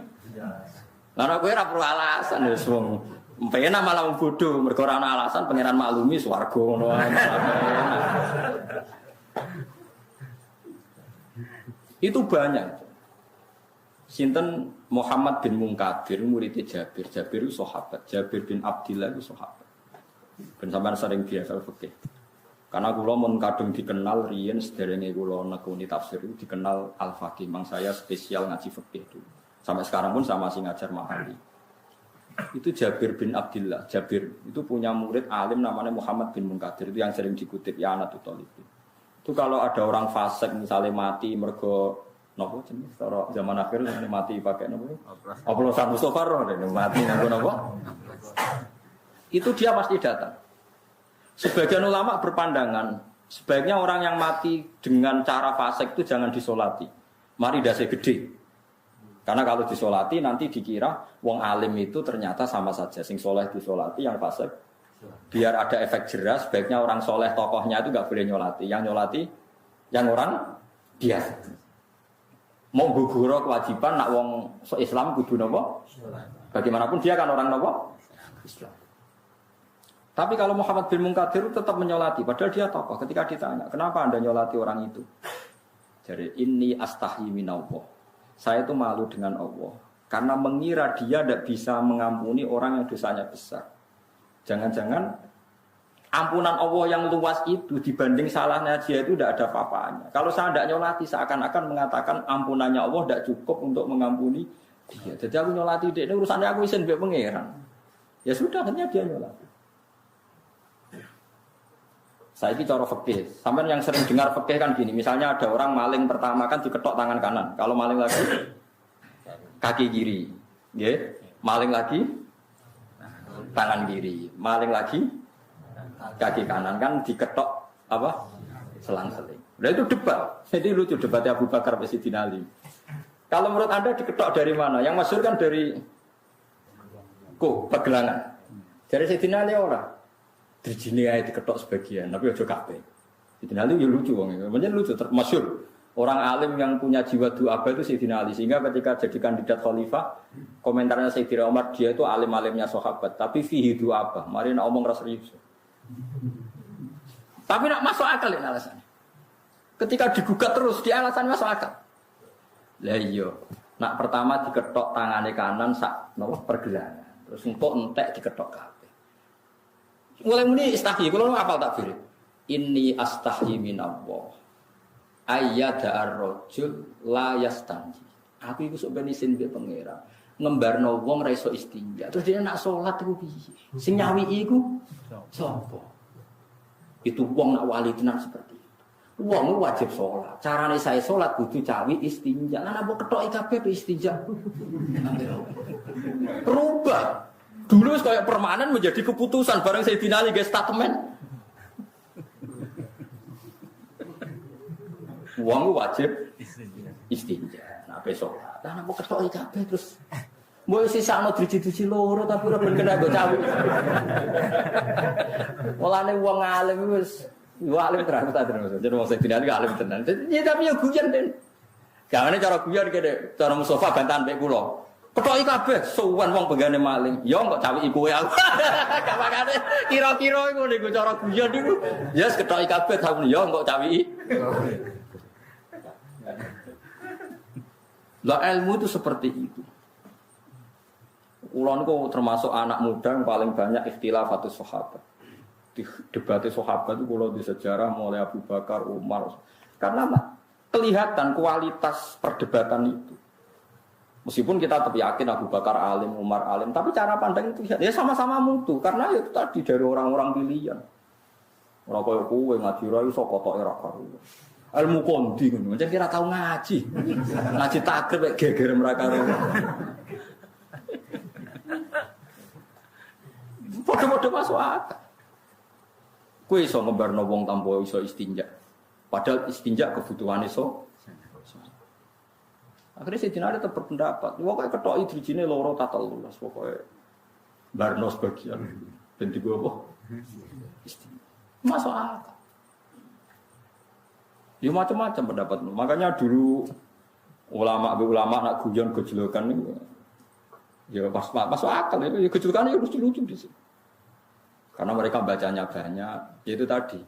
Lah kowe ora perlu alasan wis wong Pena malah bodoh, mergo ora ana alasan pangeran maklumi swarga ngono ae. Itu banyak. Sinten Muhammad bin Munkadir murid Jabir. Jabir itu sahabat. Jabir bin Abdillah itu sahabat. Ben sampean sering biasa fikih. Karena kula mun kadung dikenal riyen sederenge kula nekuni tafsir itu dikenal Al-Faqih. Mang saya spesial ngaji fikih dulu. Sampai sekarang pun sama masih ngajar Mahali. Itu Jabir bin Abdillah. Jabir itu punya murid alim namanya Muhammad bin Munkadir. Itu yang sering dikutip ya anak Thalib. Itu kalau ada orang fasik misalnya mati mergo nopo jenenge zaman akhir mati pakai nopo? Oplosan Mustofa roh mati nganggo nopo? Itu dia pasti datang. Sebagian ulama berpandangan sebaiknya orang yang mati dengan cara fasik itu jangan disolati. Mari dasi gede. Karena kalau disolati nanti dikira wong alim itu ternyata sama saja. Sing soleh disolati, yang fasik. Biar ada efek jerah, sebaiknya orang soleh tokohnya itu nggak boleh nyolati. Yang nyolati, yang orang biasa. Mau guguro kewajiban nak wong Islam kudu nopo. Bagaimanapun dia kan orang nopo Islam. Tapi kalau Muhammad bin Munkadir tetap menyolati, padahal dia tokoh. Ketika ditanya, kenapa anda nyolati orang itu? Jadi ini astahi minallah. Saya itu malu dengan Allah karena mengira dia tidak bisa mengampuni orang yang dosanya besar. Jangan-jangan ampunan Allah yang luas itu dibanding salahnya dia itu tidak ada apa-apanya. Kalau saya tidak nyolati seakan-akan mengatakan ampunannya Allah tidak cukup untuk mengampuni dia. Jadi aku nyolati dia, ini urusannya aku isin biar pangeran. Ya sudah, hanya dia nyolati. Saya ini cara fikih. Sampai yang sering dengar fikih kan gini. Misalnya ada orang maling pertama kan diketok tangan kanan. Kalau maling lagi kaki kiri. Yeah. Maling lagi tangan kiri. Maling lagi kaki kanan kan diketok apa? Selang-seling. Nah itu debat. Jadi lucu debatnya Abu Bakar sama Sayyidina Ali. Kalau menurut Anda diketok dari mana? Yang masyhur kan dari pegelangan. Dari Sayyidina Ali orang. Dirjini aja diketok sebagian, tapi ojo kabeh. Sayyidina Ali ya lucu wong itu. Menjen lucu termasyhur. Orang alim yang punya jiwa du'aba itu Sayyidina Ali. Sehingga ketika jadi kandidat khalifah, komentarnya Sayyidina Umar, dia itu alim-alimnya sahabat, tapi fihi du'aba. Mari nak omong ras serius. Tapi nak masuk akal ini alasannya. Ketika digugat terus, dia alasannya masuk akal. Lah iya, nak pertama diketok tangannya kanan sak nopo pergelangan. Terus engkok entek diketok kabeh. Mulai muni istahyi, kalau apal takbir. Inni astahyi minallah. Ayyada ar-rajul la yastanji. Aku iku sok ben isin mbek pangeran. Ngembarno wong ra iso istinja. Terus dia nak salat iku piye? Sing nyawi iku sapa? Itu wong nak wali tenan seperti itu. Wong wajib sholat. Carane saya sholat kudu cawi istinja. Lah nek ketoki kabeh istinja. Rubah. Dulu kayak permanen menjadi keputusan bareng Sayyidina Ali guys statement. Wong wajib istinja. Nah besok. Lah nek ketoki kabeh terus mbok sisakno driji-driji loro tapi ora ben kena go cawi. Mulane wong alim wis yo alim terus terus. Jadi wong Sayyidina Ali alim tenan. Ya tapi yo guyon den. Gawene cara guyon kene cara Mustofa bantahan mek kula. Ketoki kabeh suwan wong benggane maling. Ya kok cawi kowe aku. Gak makane kira-kira iku niku cara guyon niku. Ya yes, ketoki kabeh tahun ya kok cawi. Lah ilmu itu seperti itu. Kulon niku termasuk anak muda yang paling banyak ikhtilafatus sahabat. Di debat sahabat itu kalau di sejarah mulai Abu Bakar, Umar. Karena kelihatan kualitas perdebatan itu. Meskipun kita tetap yakin Abu Bakar alim, Umar alim, tapi cara pandang itu ya sama-sama mutu karena itu tadi dari orang-orang pilihan. Ora koyo kowe ngaji ra iso kotoke ra karo. Ilmu kondi ngono, jan kira tau ngaji. Ngaji takrib mek geger mereka karo. Padha-padha masuk akal. Kowe iso ngembarno wong tanpa iso istinja. Padahal istinja kebutuhane iso. Akhirnya Sayyidina Ali tetap berpendapat, pokoknya ketoki drijine loro ta telu, pokoknya barno sebagian ben digo apa? Masuk akal. Ya macam-macam pendapat. Makanya dulu ulama nak guyon gejolokan itu ya masuk akal itu, ya gejolokan itu lucu-lucu di sini. Karena mereka bacanya banyak, yaitu tadi.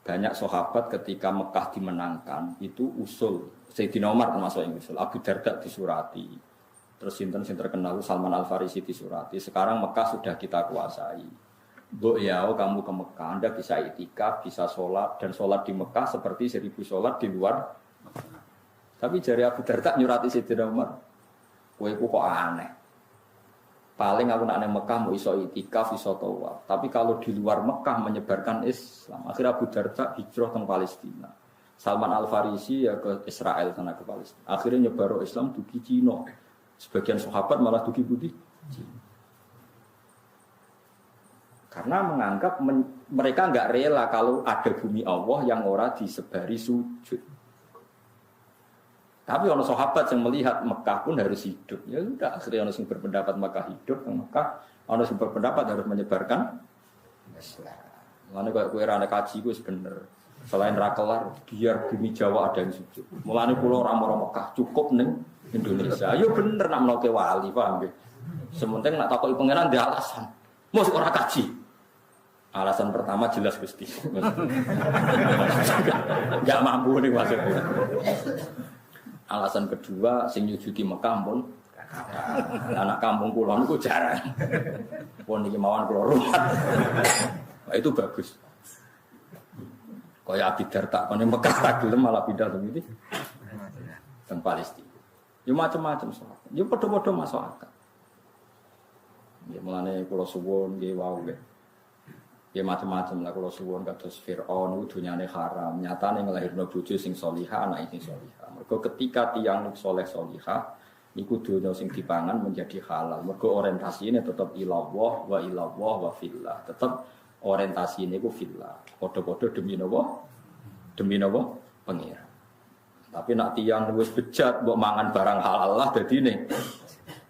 Banyak sahabat ketika Mekah dimenangkan itu usul Sayyidina Umar termasuk yang usul Abu Darda disurati terus sinten terkenal Salman Al Farisi disurati sekarang Mekah sudah kita kuasai Mbok yao kamu ke Mekah Anda bisa itikaf bisa sholat dan sholat di Mekah seperti 1000 sholat di luar tapi jari Abu Darda nyurati Sayyidina Umar kowe kok aneh paling aku nak nang Mekah mau iso itikaf iso tawaf. Tapi kalau di luar Mekah menyebarkan Islam, akhirnya Abu Darda hijrah ke Palestina. Salman Al Farisi ya ke Israel sana ke Palestina. Akhirnya nyebar Islam dugi Cina. Sebagian sahabat malah dugi putih. Karena menganggap mereka enggak rela kalau ada bumi Allah yang ora disebari sujud. Tapi orang sahabat yang melihat Mekah pun harus hidup. Ya sudah, akhirnya orang yang berpendapat Mekah hidup, yang Mekah orang yang berpendapat harus menyebarkan Islam. Mulane kayak kowe ra nek kaji ku bener. Selain ra kelar, biar bumi Jawa ada yang sujud. Mulane kula ora mara Mekah, cukup ning Indonesia. Yo bener nak menoke wali, paham nggih. Sementing nak takoki pangeran dia alasan. Mosok ora kaji. Alasan pertama jelas Gusti. Enggak mampu nih maksudnya. Alasan kedua, sing nyujudi Mekah pun anak kampung kula niku jarang. Pun iki mawon kula rumat. Nah, itu bagus. Kaya Abi Darda kon Mekah tak gelem malah pindah teng iki. Teng Palestina. Ya macam-macam soal. Ya padha-padha masuk akal. Ya mulane kula suwun nggih wau nggih. Ya macam-macam lah kalau suwon kados Firaun itu dunyane haram. Nyatane nglahirno bojo sing salihah, anak sing salihah. Mergo ketika tiyang saleh salihah niku donya sing dipangan menjadi halal. Mergo orientasine tetap ilallah wa fillah. Tetap orientasine iku fillah. Padha-padha demi napa? Demi napa? Pengira. Tapi nak tiyang wis bejat mbok mangan barang halal lah dadine.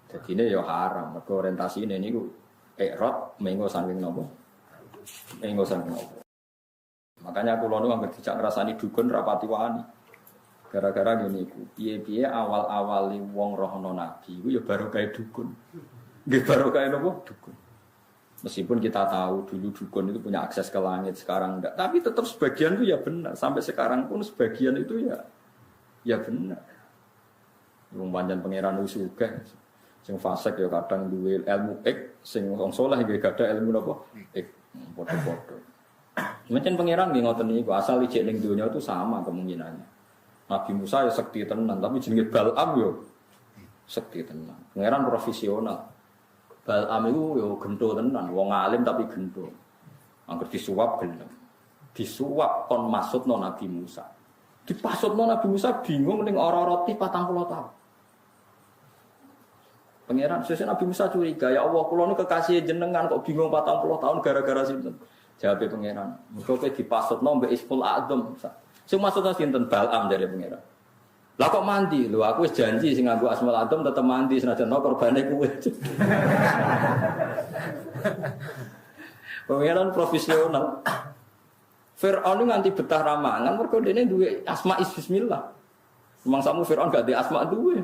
Dadine ya haram. Mergo orientasine niku ikrot mengko saking napa? Engosan kenapa? Makanya aku lalu anggere dijak ngrasani dukun rapati wani. Gara-gara ngene iku. Piye-piye awal-awali wong rohno nabi iku ya baru kae dukun. Nggih baru kae napa? Dukun. Meskipun kita tahu dulu dukun itu punya akses ke langit, sekarang enggak. Tapi tetap sebagian itu ya benar. Sampai sekarang pun sebagian itu ya benar. Wong pancen pangeran wis sugih. Sing fasik ya kadang duwe ilmu sing wong saleh nggih gadah ilmu napa? Foto-foto. Macam pangeran nggih ngoten niku asal ijek ning donya itu sama kemungkinannya. Nabi Musa ya sekti tenan, tapi jenenge Bal'am yo sekti tenan. Pangeran profesional. Bal'am itu yo gento tenan, wong alim tapi gento. Angger disuap gelem. Disuap kon maksudno Nabi Musa. Dipasutno Nabi Musa bingung ning ora roti 40 tahun. Pangeran sesuk Nabi Musa curiga, ya Allah kula niku kekasih jenengan kok bingung 40 tahun gara-gara sinten? Jawabe pangeran, mergo kowe dipasutno mbek Isful A'dzam. Sing maksudna sinten Bal'am dari pangeran. Lah kok mandi? Lho aku wis janji sing nganggo Asmaul A'dzam tetep mandi senajan korbane kuwe. Pangeran profesional. Fir'aun nganti betah ramangan mergo dene duwe asma bismillah. Memang samu Fir'aun gak ada asma duwe.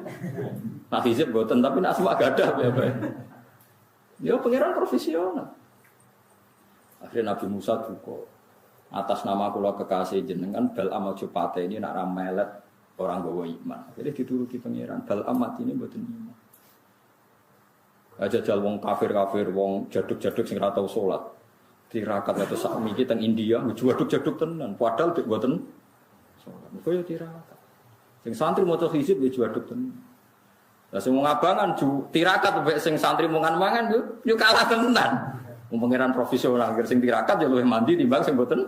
Nah hizib boten tapi asma gak ada apa-apa. Ya pangeran profesional. Akhirnya Nabi Musa duka. Atas nama kula kekasih jenengan Bal'am aja pateni nak ra melet orang gawa iman. Jadi dituruti pangeran Bal'am matine mboten iman. Aja jal wong kafir-kafir, wong jaduk-jaduk sing ora tau salat. Tirakat atau sakmi iki teng India jaduk-jaduk tenan, padahal mboten salat. Kok ya tirakat. Sing santri maca hizib ya jaduk tenan. Lah sing ngabangan tirakat mbek sing santri mungan-mangan yo kalah tenan. Wong pangeran profesional sing tirakat ya luwih mandi timbang sing mboten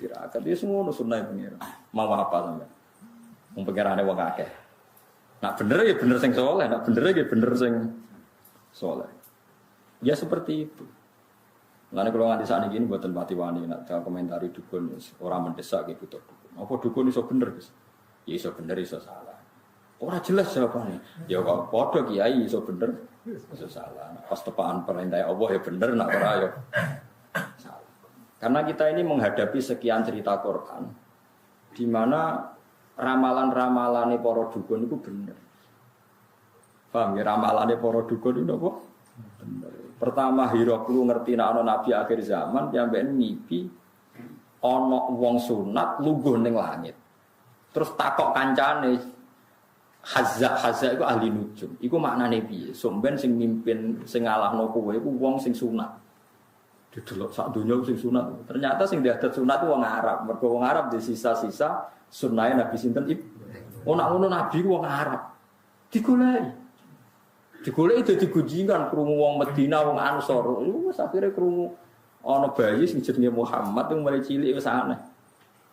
tirakat. Ya semono sunah pangeran. Mau apa sampean? Wong pangerane wong akeh. Nak bener ya bener sing saleh, nak bener ya bener sing saleh. Ya seperti itu. Mulane kalau nganti saat ini buatan pati wani nak komentari dukun orang mendesak gitu butuh dukun. Apa dukun iso bener guys? Ya iso bener iso salah. Orang jelas jawabannya. Ya kok podo kiai iso bener iso salah. Pas tepaan perintah Allah ya bener nak ora ya salah. Karena kita ini menghadapi sekian cerita Quran di mana ramalan-ramalane para dukun itu bener. Paham ya ramalane para dukun itu apa? Bener. Pertama Hiroklu ngerti nek ana nabi akhir zaman sampeyan ngipi ana wong sunat lungguh ning langit. Terus takok kancane Hazza iku ahli nujum. Iku maknane piye? Somben sing mimpin sing ngalahno kowe iku wong sing sunat. Didelok sak donya sing sunat. Ternyata sing diadat sunat ku wong Arab. Mergo wong Arab di sisa-sisa sunahe Nabi sinten Ibrahim. Ono ngono nabi ku wong Arab. Digoleki. Digoleki dadi gunjingan krungu wong Medina, wong Ansor. Wis akhire krungu ana bayi sing jenenge Muhammad yang mulai cilik wis aneh.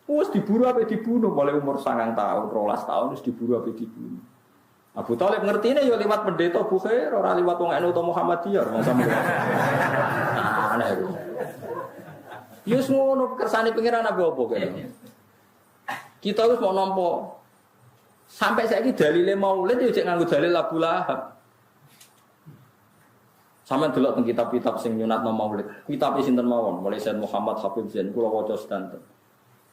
Wis diburu ape dibunuh mulai umur 9 tahun, 12 tahun wis diburu ape dibunuh. Abu Thalib ngertine ya liwat pendeta Bukhair, ora liwat wong NU utawa Muhammadiyah, wong sampe. Aneh iku. Ya wis ngono kersane pengiran apa kene. Kita wis mau nampa sampai saiki dalile maulid ya cek nganggo dalil Abu Lahab. Sampe delok teng kitab-kitab sing nyunatno maulid. Kitab sinten mawon, mulai Sayyid Muhammad Habib Zain kula waca sedanten.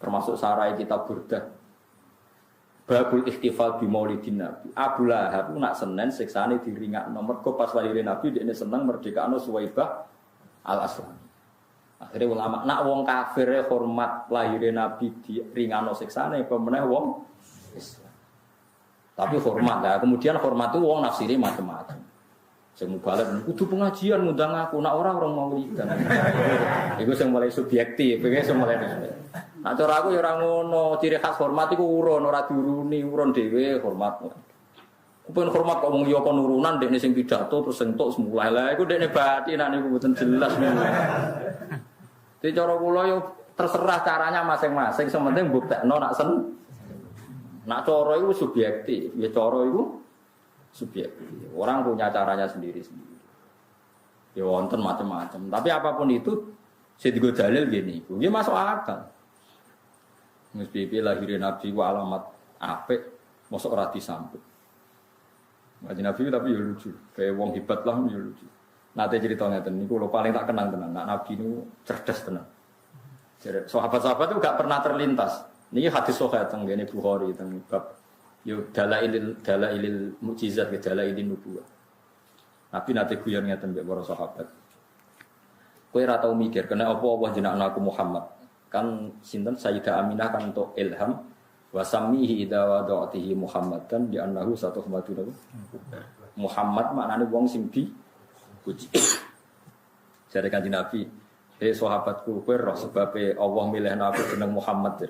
Termasuk sarai kitab Burdah. Babul Ikhtifal bi Maulidin Nabi. Abu Lahab nak Senin siksane diringakno mergo pas lahir Nabi dekne seneng merdekakno Suwaibah Al-Aslam. Akhire ulama nak wong kafir hormat lahir Nabi diringakno siksane pemeneh wong Islam. Tapi hormat lah, kemudian hormat itu wong nafsiri macam-macam. Sing mubalek kudu pengajian ngundang aku, nak orang mau wiridan. Iku sing mulai subjektif, iki sing mulai. Nak cara aku ya ora ngono, ciri khas hormat iku urun, ora diuruni, urun dhewe hormat. Kupen hormat kok wong ya kon urunan dekne sing pidato terus entuk semula. Lah iku dekne batin niku mboten jelas niku. Dadi cara kula yo terserah caranya masing-masing, sing penting mbuktekno nak sen. Nak cara iku subjektif, ya cara iku subjektif. Orang punya caranya sendiri-sendiri. Ya wonten macam-macam. Tapi apapun itu, saya digo dalil gini. Ini masuk akal. Mesti lahirin Nabi ku alamat apik, mosok ora disambut. Ngaji Nabi tapi ya lucu. Kayak wong hebat lah ya lucu. Nate cerita ngeten niku lho paling tak kenang tenan. Nak Nabi niku cerdas tenan. Jadi sahabat-sahabat itu gak pernah terlintas. Niki hadis sahih teng ngene Bukhari teng bab yo dalailil mukjizat ke dalailin nubuwah. Nabi nate guyon ngeten mbek para sahabat. Kowe ora tau mikir kena apa Allah jenakno aku Muhammad. Kan sinten Sayyidah Aminah kan untuk ilham wa samihi idza wada'tihi Muhammadan di annahu satu khamatu Muhammad maknane wong sing dipuji. Jare Kanjeng Nabi, sahabatku kowe roh sebabe Allah milihna aku jeneng Muhammad.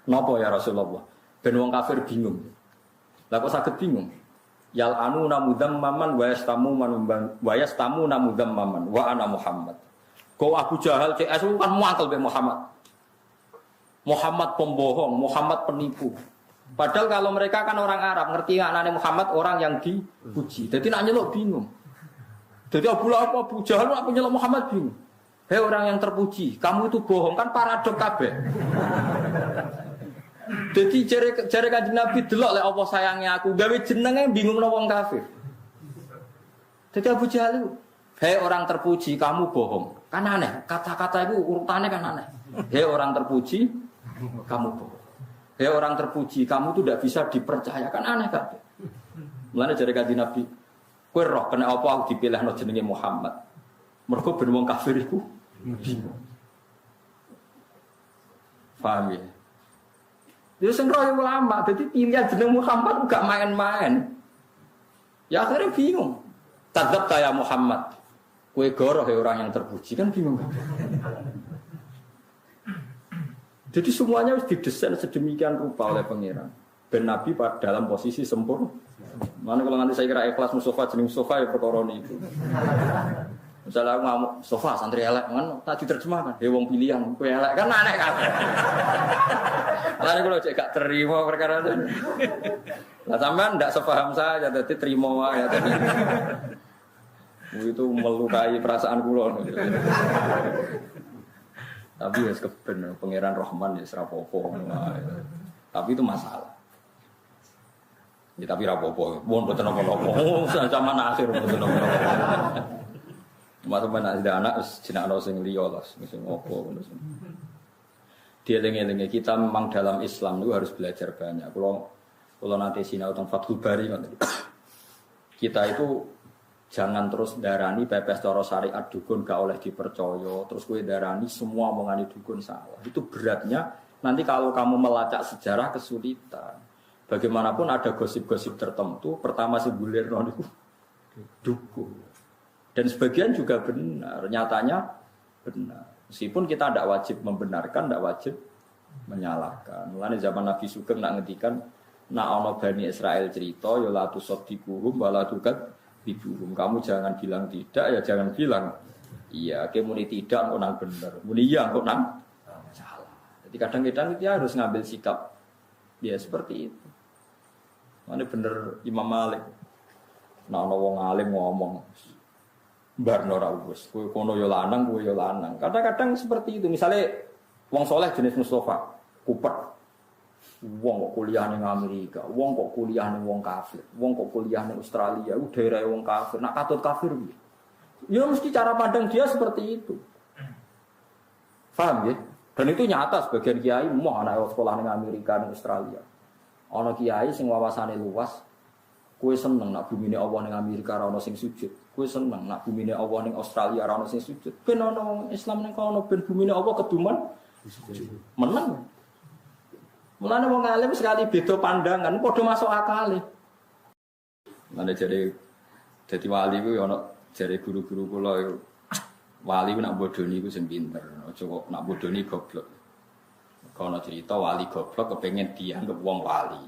Napa ya Rasulullah? Ben wong kafir bingung. Lah kok saged bingung? Yal anu namudam maman wa yastamu manumban wa yastamu namudam maman wa ana Muhammad. Kau Abu Jahal CS itu kan muatal be Muhammad. Muhammad pembohong, Muhammad penipu. Padahal kalau mereka kan orang Arab, ngerti anaknya Muhammad orang yang dipuji. Jadi nak nyeluk bingung. Jadi Abu Jahal nak nyeluk Muhammad bingung. Hei orang yang terpuji, kamu itu bohong kan paradok kabeh. Jadi jare Kanjeng Nabi delok lek apa sayangnya aku gawe jenenge bingung wong kafir. Jadi Abu Jahal itu, hei orang terpuji, kamu bohong. Kan aneh, kata-kata itu urutannya kan aneh. Hei orang terpuji, kamu bohong. Hei orang terpuji, kamu tuh tidak bisa dipercaya. Kan aneh kan? Mulane jare Kanjeng Nabi, kowe roh kena apa aku dipilihno jenenge Muhammad. Mergo ben wong kafir iku bingung. Paham ya? Dia sing roh ulama, jadi pilihan jeneng Muhammad gak main-main. Ya akhirnya bingung. Tadzab ya Muhammad. Kue goroh ya orang yang terpuji kan bingung kan? Jadi semuanya harus didesain sedemikian rupa oleh pangeran. Ben Nabi dalam posisi sempurna. Mana kalau nanti saya kira ikhlas Mustafa jenis Mustafa ya perkara itu. Misalnya aku ngamuk Mustafa santri elek kan tak diterjemahkan. Ya wong pilihan kue elek kan aneh kan. Lalu kalau cek gak terima perkara itu. Nah sampean ndak sepaham saya jadi terima wae tadi. Itu melukai perasaan kula. Tapi ya keben pangeran Rahman ya serapopo. Tapi itu masalah. Ya tapi rapopo. Mun boten napa-napa. Zaman akhir boten napa-napa. Masa mana ada anak jenakno sing liya lah sing opo ngono. Dieling-elinge kita memang dalam Islam itu harus belajar banyak. Kalau nanti sinau tentang Fathul Bari kita itu jangan terus darani pepes cara syariat dukun gak oleh dipercaya. Terus kue darani semua omongane dukun salah. Itu beratnya nanti kalau kamu melacak sejarah kesulitan. Bagaimanapun ada gosip-gosip tertentu. Pertama si gulir itu dukun. Dan sebagian juga benar. Nyatanya benar. Meskipun kita tidak wajib membenarkan, tidak wajib menyalahkan. Mulane zaman Nabi Sugeng nak ngedikan nak ana Bani Israel cerita ya la tusaddiquhum wa la tukadzibuhum. Kamu jangan bilang tidak ya jangan bilang iya. Ke muni tidak kok nang bener. Muni iya kok nang salah. Jadi kadang-kadang kita harus ngambil sikap ya seperti itu. Mana bener Imam Malik. Nak ana wong alim ngomong barno ra wis kowe kono yo lanang kowe yo lanang. Kadang-kadang seperti itu. Misalnya wong soleh jenis Mustafa, kupet. Wong kok kuliah ning Amerika, wong kok kuliah ning wong kafir, wong kok kuliah ning Australia, ku daerah wong kafir. Nak katut kafir piye? Ya mesti cara pandang dia seperti itu. Paham ya? Dan itu nyata sebagian kiai mau anak sekolah ning Amerika ning Australia. Ana kiai sing wawasane luas, kowe seneng nak bumine Allah ning Amerika ora ono sing sujud. Kowe seneng nak bumine Allah ning Australia ora ono sing sujud. Ben ono wong Islam ning kono ben bumine Allah keduman menang. Mulane wong alim sekali beda pandangan padha masuk akal. Mane jare dadi wali ku ono jare guru-guru kula wali ku nak bodoni ku sing pinter. Aja kok nak bodoni goblok. Kono cerita wali goblok kepengin dianggap wong wali.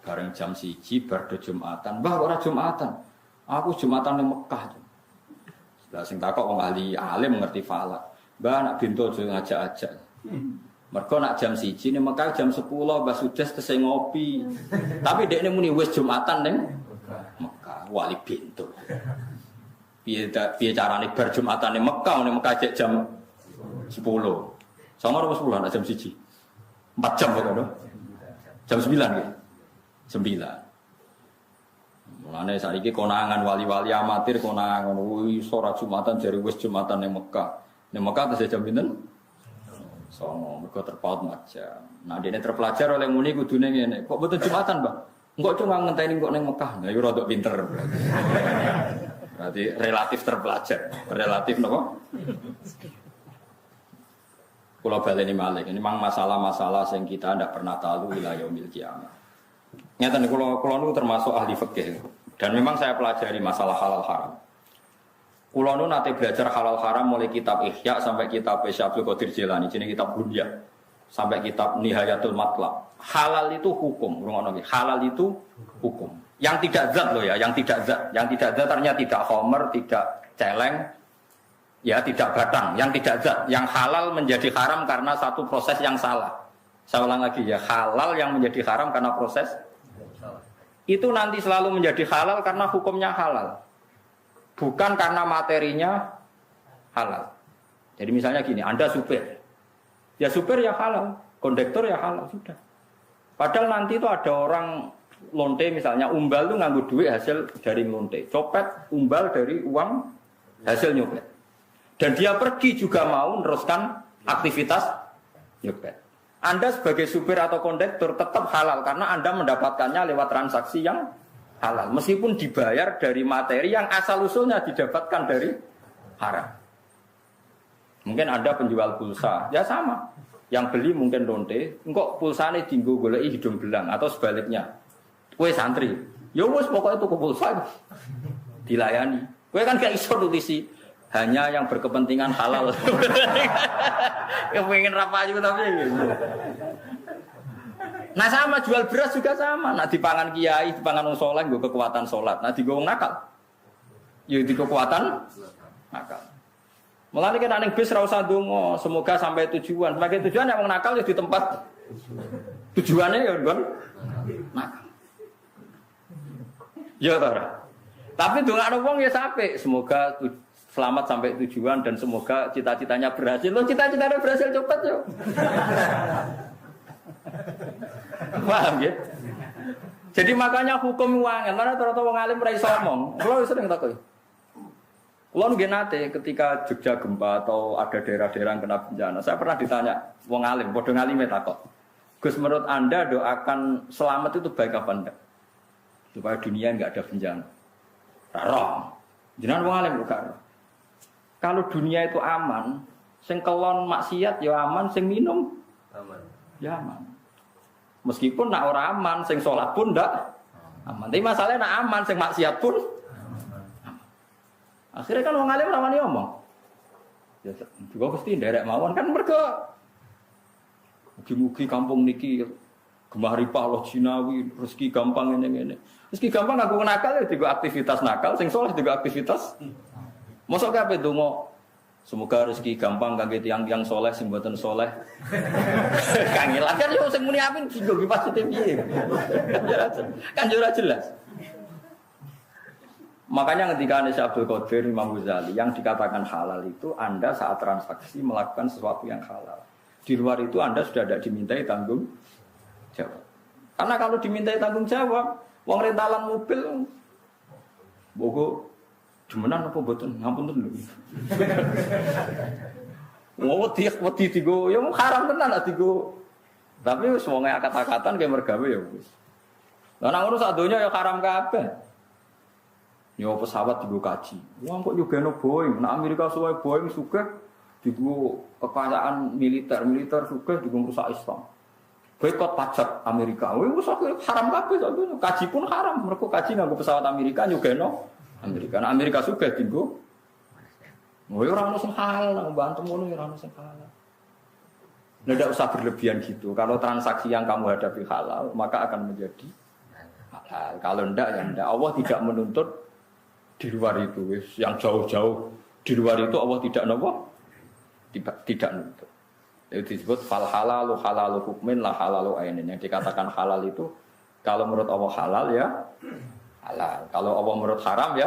Bareng jam 1 bar do Jumatan. Mbah ora Jumatan. Aku Jumatan ning Mekah. Lah sing takok wong ahli alim ngerti falak. Mbah nak bintu aja ngajak-ajak. Mergo nak jam 1 ning Mekah jam 10 Mbah Sudes tesih ngopi. Tapi dekne muni wis Jumatan ning Mekah wali bintu. Piye carane bar Jumatan ning Mekah cek jam 10. Sama ora 10 nak jam 1. 4 jam kok lho. Jam 9 gitu. 9. Mulane saiki konangan wali-wali amatir konangan iso ora Jumatan jare wis Jumatan ning Mekah. Ning Mekah tesih jam pinten? Sono mergo terpaut macam. Nah dene terpelajar oleh muni kudune ngene. Kok mboten Jumatan, Mbah? Engko cuma ngenteni kok ning Mekah. Nah iku rada pinter. Berarti relatif terpelajar. Relatif napa? Kula baleni malih. Ini memang masalah-masalah yang kita ndak pernah tahu wilayah yaumil kiamah. Nyata nih kalau nu termasuk ahli fikih dan memang saya pelajari masalah halal haram. Kalau nu nanti belajar halal haram mulai kitab Ihya sampai kitab Syaikhul Qadir Jilani, jadi kitab Bunya sampai kitab Nihayatul Matlab. Halal itu hukum, halal itu hukum. Yang tidak zat loh ya, yang tidak zat ternyata tidak homer, tidak celeng, Ya tidak batang, yang tidak zat, yang halal menjadi haram karena satu proses yang salah. Saya ulang lagi ya, halal yang menjadi haram karena proses itu nanti selalu menjadi halal karena hukumnya halal, bukan karena materinya halal. Jadi misalnya gini, Anda supir, ya supir ya halal, kondektor ya halal sudah. Padahal nanti itu ada orang lonte misalnya, umbal itu nganggu duit hasil dari lonte, copet umbal dari uang hasil nyopet. Dan dia pergi juga mau meneruskan aktivitas nyopet. Anda sebagai supir atau kondektor tetap halal karena Anda mendapatkannya lewat transaksi yang halal. Meskipun dibayar dari materi yang asal-usulnya didapatkan dari haram. Mungkin Anda penjual pulsa, ya sama. Yang beli mungkin lonte, engkau pulsanya tinggu golei hidung belang atau sebaliknya. Kue santri, ya wes pokoknya tuku pulsa dilayani. Kue kan gak iso nulisi hanya yang berkepentingan halal. Yang pengen apa aja tapi gitu. Nah sama jual beras juga sama. Nah dipangan kiai, dipangan wong saleh nggo kekuatan salat. Nah digo wong nakal. Ya di kekuatan nakal. Mulane kan ning bis ra usah ndonga, semoga sampai tujuan. Sebagai tujuan yang wong nakal ya di tempat tujuannya ya nggon nakal. Ya ta. Tapi dongakno wong ya sampai semoga selamat sampai tujuan dan semoga cita-citanya berhasil. Lo cita-citanya berhasil cepat yo. Paham ya? Jadi makanya hukum uangan, karena ternyata wong alim ora iso omong. Kulo sering takoi. Kulo nggih nate ketika Jogja gempa atau ada daerah-daerah yang kena bencana, saya pernah ditanya wong alim, padha ngalime takok. Gus, menurut Anda doakan selamat itu baik apa enggak? Supaya dunia enggak ada bencana. Raro. Jenengan wong alim bukan. Kalau dunia itu aman, sing kelon maksiat ya aman, sing minum aman. Ya aman. Meskipun nak ora aman, sing sholat pun ndak aman. Tapi masalahnya nak aman, sing maksiat pun aman. Akhirnya kan wong alim ora wani omong. Ya juga mesti nderek mawon kan mergo mugi-mugi kampung niki gemah ripah loh Jinawi, rezeki gampang ngene-ngene. Rezeki gampang aku nakal ya digo aktivitas nakal, sing saleh digo aktivitas. Mosok kabeh donga semoga rezeki gampang kangge tiyang-tiyang saleh sing mboten saleh. Kangelan kan yo sing muni amin digo positif piye. Kan yo ora jelas. Makanya ketika Syekh Abdul Qadir Imam Ghazali yang dikatakan halal itu Anda saat transaksi melakukan sesuatu yang halal. Di luar itu Anda sudah tidak dimintai tanggung jawab. Karena kalau dimintai tanggung jawab, wong rentalan mobil bogo jumenan apa mboten? Ngapunten lho. Wedi digo ya haram tenan lah digo. Tapi wis wong kata-katan kayak mergawe ya wis. Lah nang ngono sak donya ya haram kabeh. Yo pesawat digo kaji. Wong kok nyugeno Boeing, nek Amerika suwe Boeing sugih digo kekayaan militer sugih digo rusak Islam. Boikot pajak Amerika. Wis haram kabeh sak donya. Kaji pun haram, mergo kaji nganggo pesawat Amerika nyugeno Amerika. Nah, Amerika sugih digo. Ora ono sing halal, nang bantu ngono ora ono sing halal. Tidak usah berlebihan gitu. Kalau transaksi yang kamu hadapi halal, maka akan menjadi halal. Kalau tidak, ya tidak. Allah tidak menuntut di luar itu. Yang jauh-jauh di luar itu Allah tidak nopo, tidak nuntut. Itu disebut fal halalu halalu hukmin la halalu ainin. Yang dikatakan halal itu kalau menurut Allah halal ya halal. Kalau Allah menurut haram ya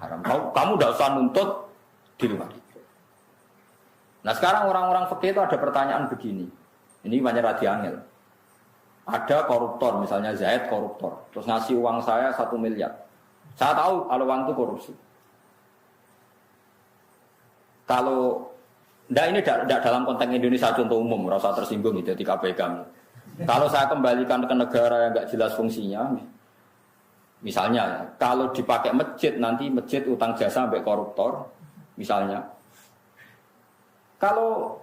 haram. Kamu tidak usah nuntut di luar itu. Nah sekarang orang-orang fikih itu ada pertanyaan begini. Ini banyak radiangel. Ada koruptor, misalnya Zaid koruptor. Terus ngasih uang saya 1 miliar. Saya tahu kalau uang itu korupsi. Kalau ini tidak dalam konteks Indonesia contoh umum, rasa tersinggung gitu di KPK. Kalau saya kembalikan ke negara yang nggak jelas fungsinya, misalnya kalau dipakai masjid nanti masjid utang jasa sampai koruptor, misalnya. Kalau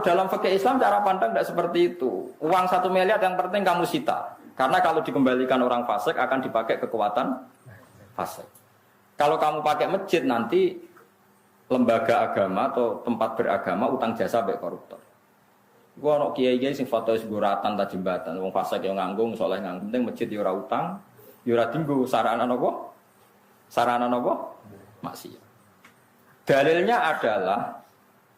dalam fikih Islam cara pandang tidak seperti itu. Uang 1 miliar yang penting kamu sita. Karena kalau dikembalikan orang fasik akan dipakai kekuatan fasik. Kalau kamu pakai masjid nanti lembaga agama atau tempat beragama utang jasa sampai koruptor. Gua ono kiai-kiai sing foto seguratan ta jembatan, wong fasik yang nganggung, soleh nganggung, penting masjid yo ora utang, yo ora dinggo sarana napa? Sarana napa? Maksiat. Dalilnya adalah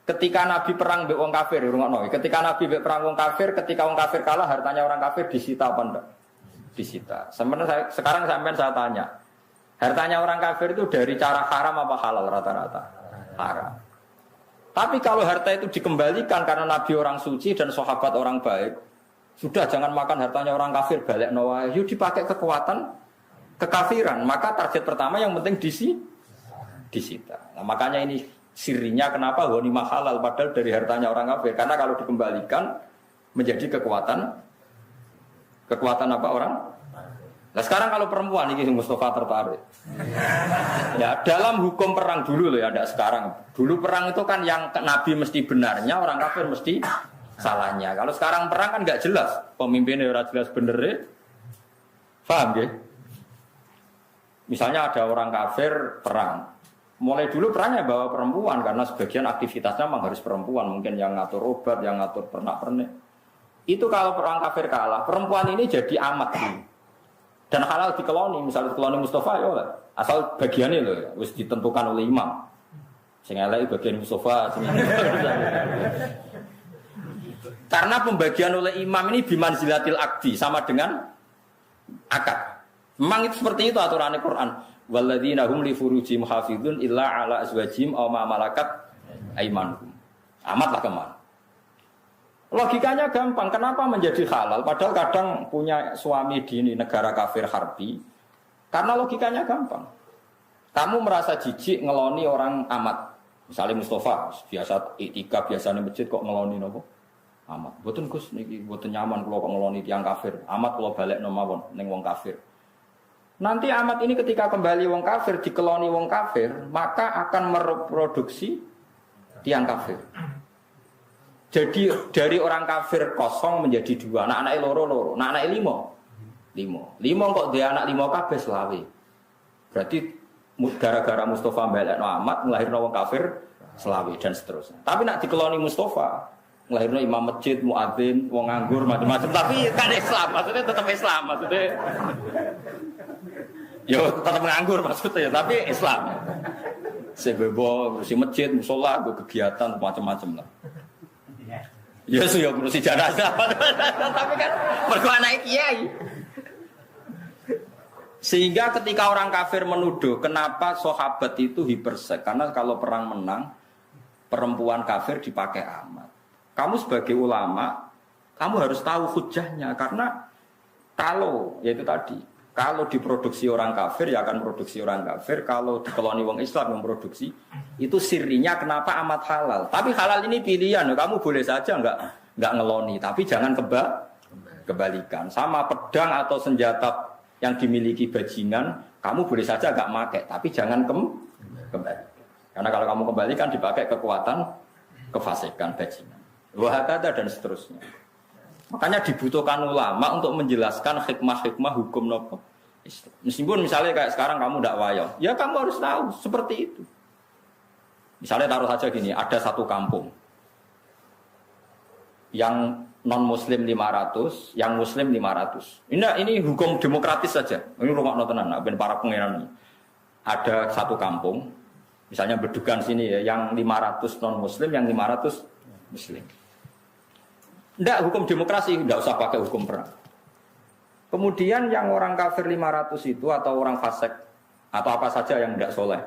ketika Nabi perang mbek wong kafir, rungokno. Ketika Nabi mbek perang wong kafir, ketika wong kafir kalah, hartanya orang kafir disita apa enggak? Disita. Sekarang sampean saya tanya, hartanya orang kafir itu dari cara haram apa halal rata-rata? Haram. Tapi kalau harta itu dikembalikan karena Nabi orang suci dan sahabat orang baik, sudah jangan makan hartanya orang kafir, balik nawa, yuk dipakai kekuatan kekafiran. Maka target pertama yang penting disita. Nah, makanya ini sirinya kenapa ghanimah halal padahal dari hartanya orang kafir. Karena kalau dikembalikan menjadi kekuatan apa orang? Nah sekarang kalau perempuan ini Mustafa tertarik. Ya dalam hukum perang dulu loh ya, tidak sekarang. Dulu perang itu kan yang Nabi mesti benarnya, orang kafir mesti salahnya. Kalau sekarang perang kan nggak jelas, pemimpinnya ora jelas benernya. Paham ya? Misalnya ada orang kafir perang. Mulai dulu perangnya bawa perempuan karena sebagian aktivitasnya memang harus perempuan, mungkin yang ngatur obat, yang ngatur pernak-pernik. Itu kalau perang kafir kalah, perempuan ini jadi amat dulu. Dan halal dikeloni, misalnya dikeloni Mustafa ya asal bagiannya loh ya, harus ditentukan oleh imam. Sing elek bagian Mustafa, karena pembagian oleh imam ini bimanzilatil akdi sama dengan akad. Memang itu seperti itu aturan Al-Quran. Walladzina hum li furujihim hafizun illa ala azwajihim aw ma malakat aymanuhum. Amatlah kemana. Logikanya gampang. Kenapa menjadi halal? Padahal kadang punya suami di negara kafir harbi. Karena logikanya gampang. Kamu merasa jijik ngeloni orang amat. Misalnya Mustafa biasa itikaf biasanya masjid kok ngeloni nopo? Amat. Mboten Gus niki mboten nyaman kula kok ngeloni tiyang kafir. Amat kula balik mawon ning wong kafir. Nanti amat ini ketika kembali wong kafir, dikeloni wong kafir, maka akan mereproduksi tiang kafir. Jadi dari orang kafir kosong menjadi dua, anak-anak loro, anak-anak limo kok dia anak limo kabeh selawe. Berarti gara-gara Mustafa mbelekno amat nglahirno wong kafir selawe dan seterusnya. Tapi nak dikeloni Mustafa, nglahirno imam masjid, muadzin, wong nganggur macam-macam, tapi kan Islam, maksudnya tetap Islam, maksudnya yo tetap nganggur maksudnya, tapi Islam. Sebebo ngurusi masjid, musola, kegiatan macam-macam lah. Ya sudah ngurusi jenazah, tapi kan mergo anak kiai. Sehingga ketika orang kafir menuduh, kenapa sahabat itu hipersek? Karena kalau perang menang, perempuan kafir dipakai amat. Kamu sebagai ulama, kamu harus tahu hujahnya. Karena kalau, yaitu tadi, kalau diproduksi orang kafir, ya akan produksi orang kafir. Kalau dikeloni wong Islam yang produksi, itu sirinya kenapa amat halal. Tapi halal ini pilihan, kamu boleh saja enggak ngeloni, tapi jangan kebalikan. Sama pedang atau senjata yang dimiliki bajingan, kamu boleh saja enggak pakai, tapi jangan kembali. Karena kalau kamu kembalikan dipakai kekuatan kefasikan bajingan. Wahakata dan seterusnya. Makanya dibutuhkan ulama untuk menjelaskan hikmah-hikmah hukum nopo Islam. Meskipun misalnya kayak sekarang kamu tidak wayang, ya kamu harus tahu seperti itu. Misalnya taruh saja gini, ada satu kampung yang non muslim 500, yang muslim 500. Ini hukum demokratis saja. Ini rumah notenan, ben para pangeran ini. Ada satu kampung, misalnya Bedugan sini ya, yang 500 non muslim, yang 500 muslim. Tidak, hukum demokrasi, tidak usah pakai hukum perang. Kemudian yang orang kafir 500 itu atau orang fasik atau apa saja yang tidak soleh,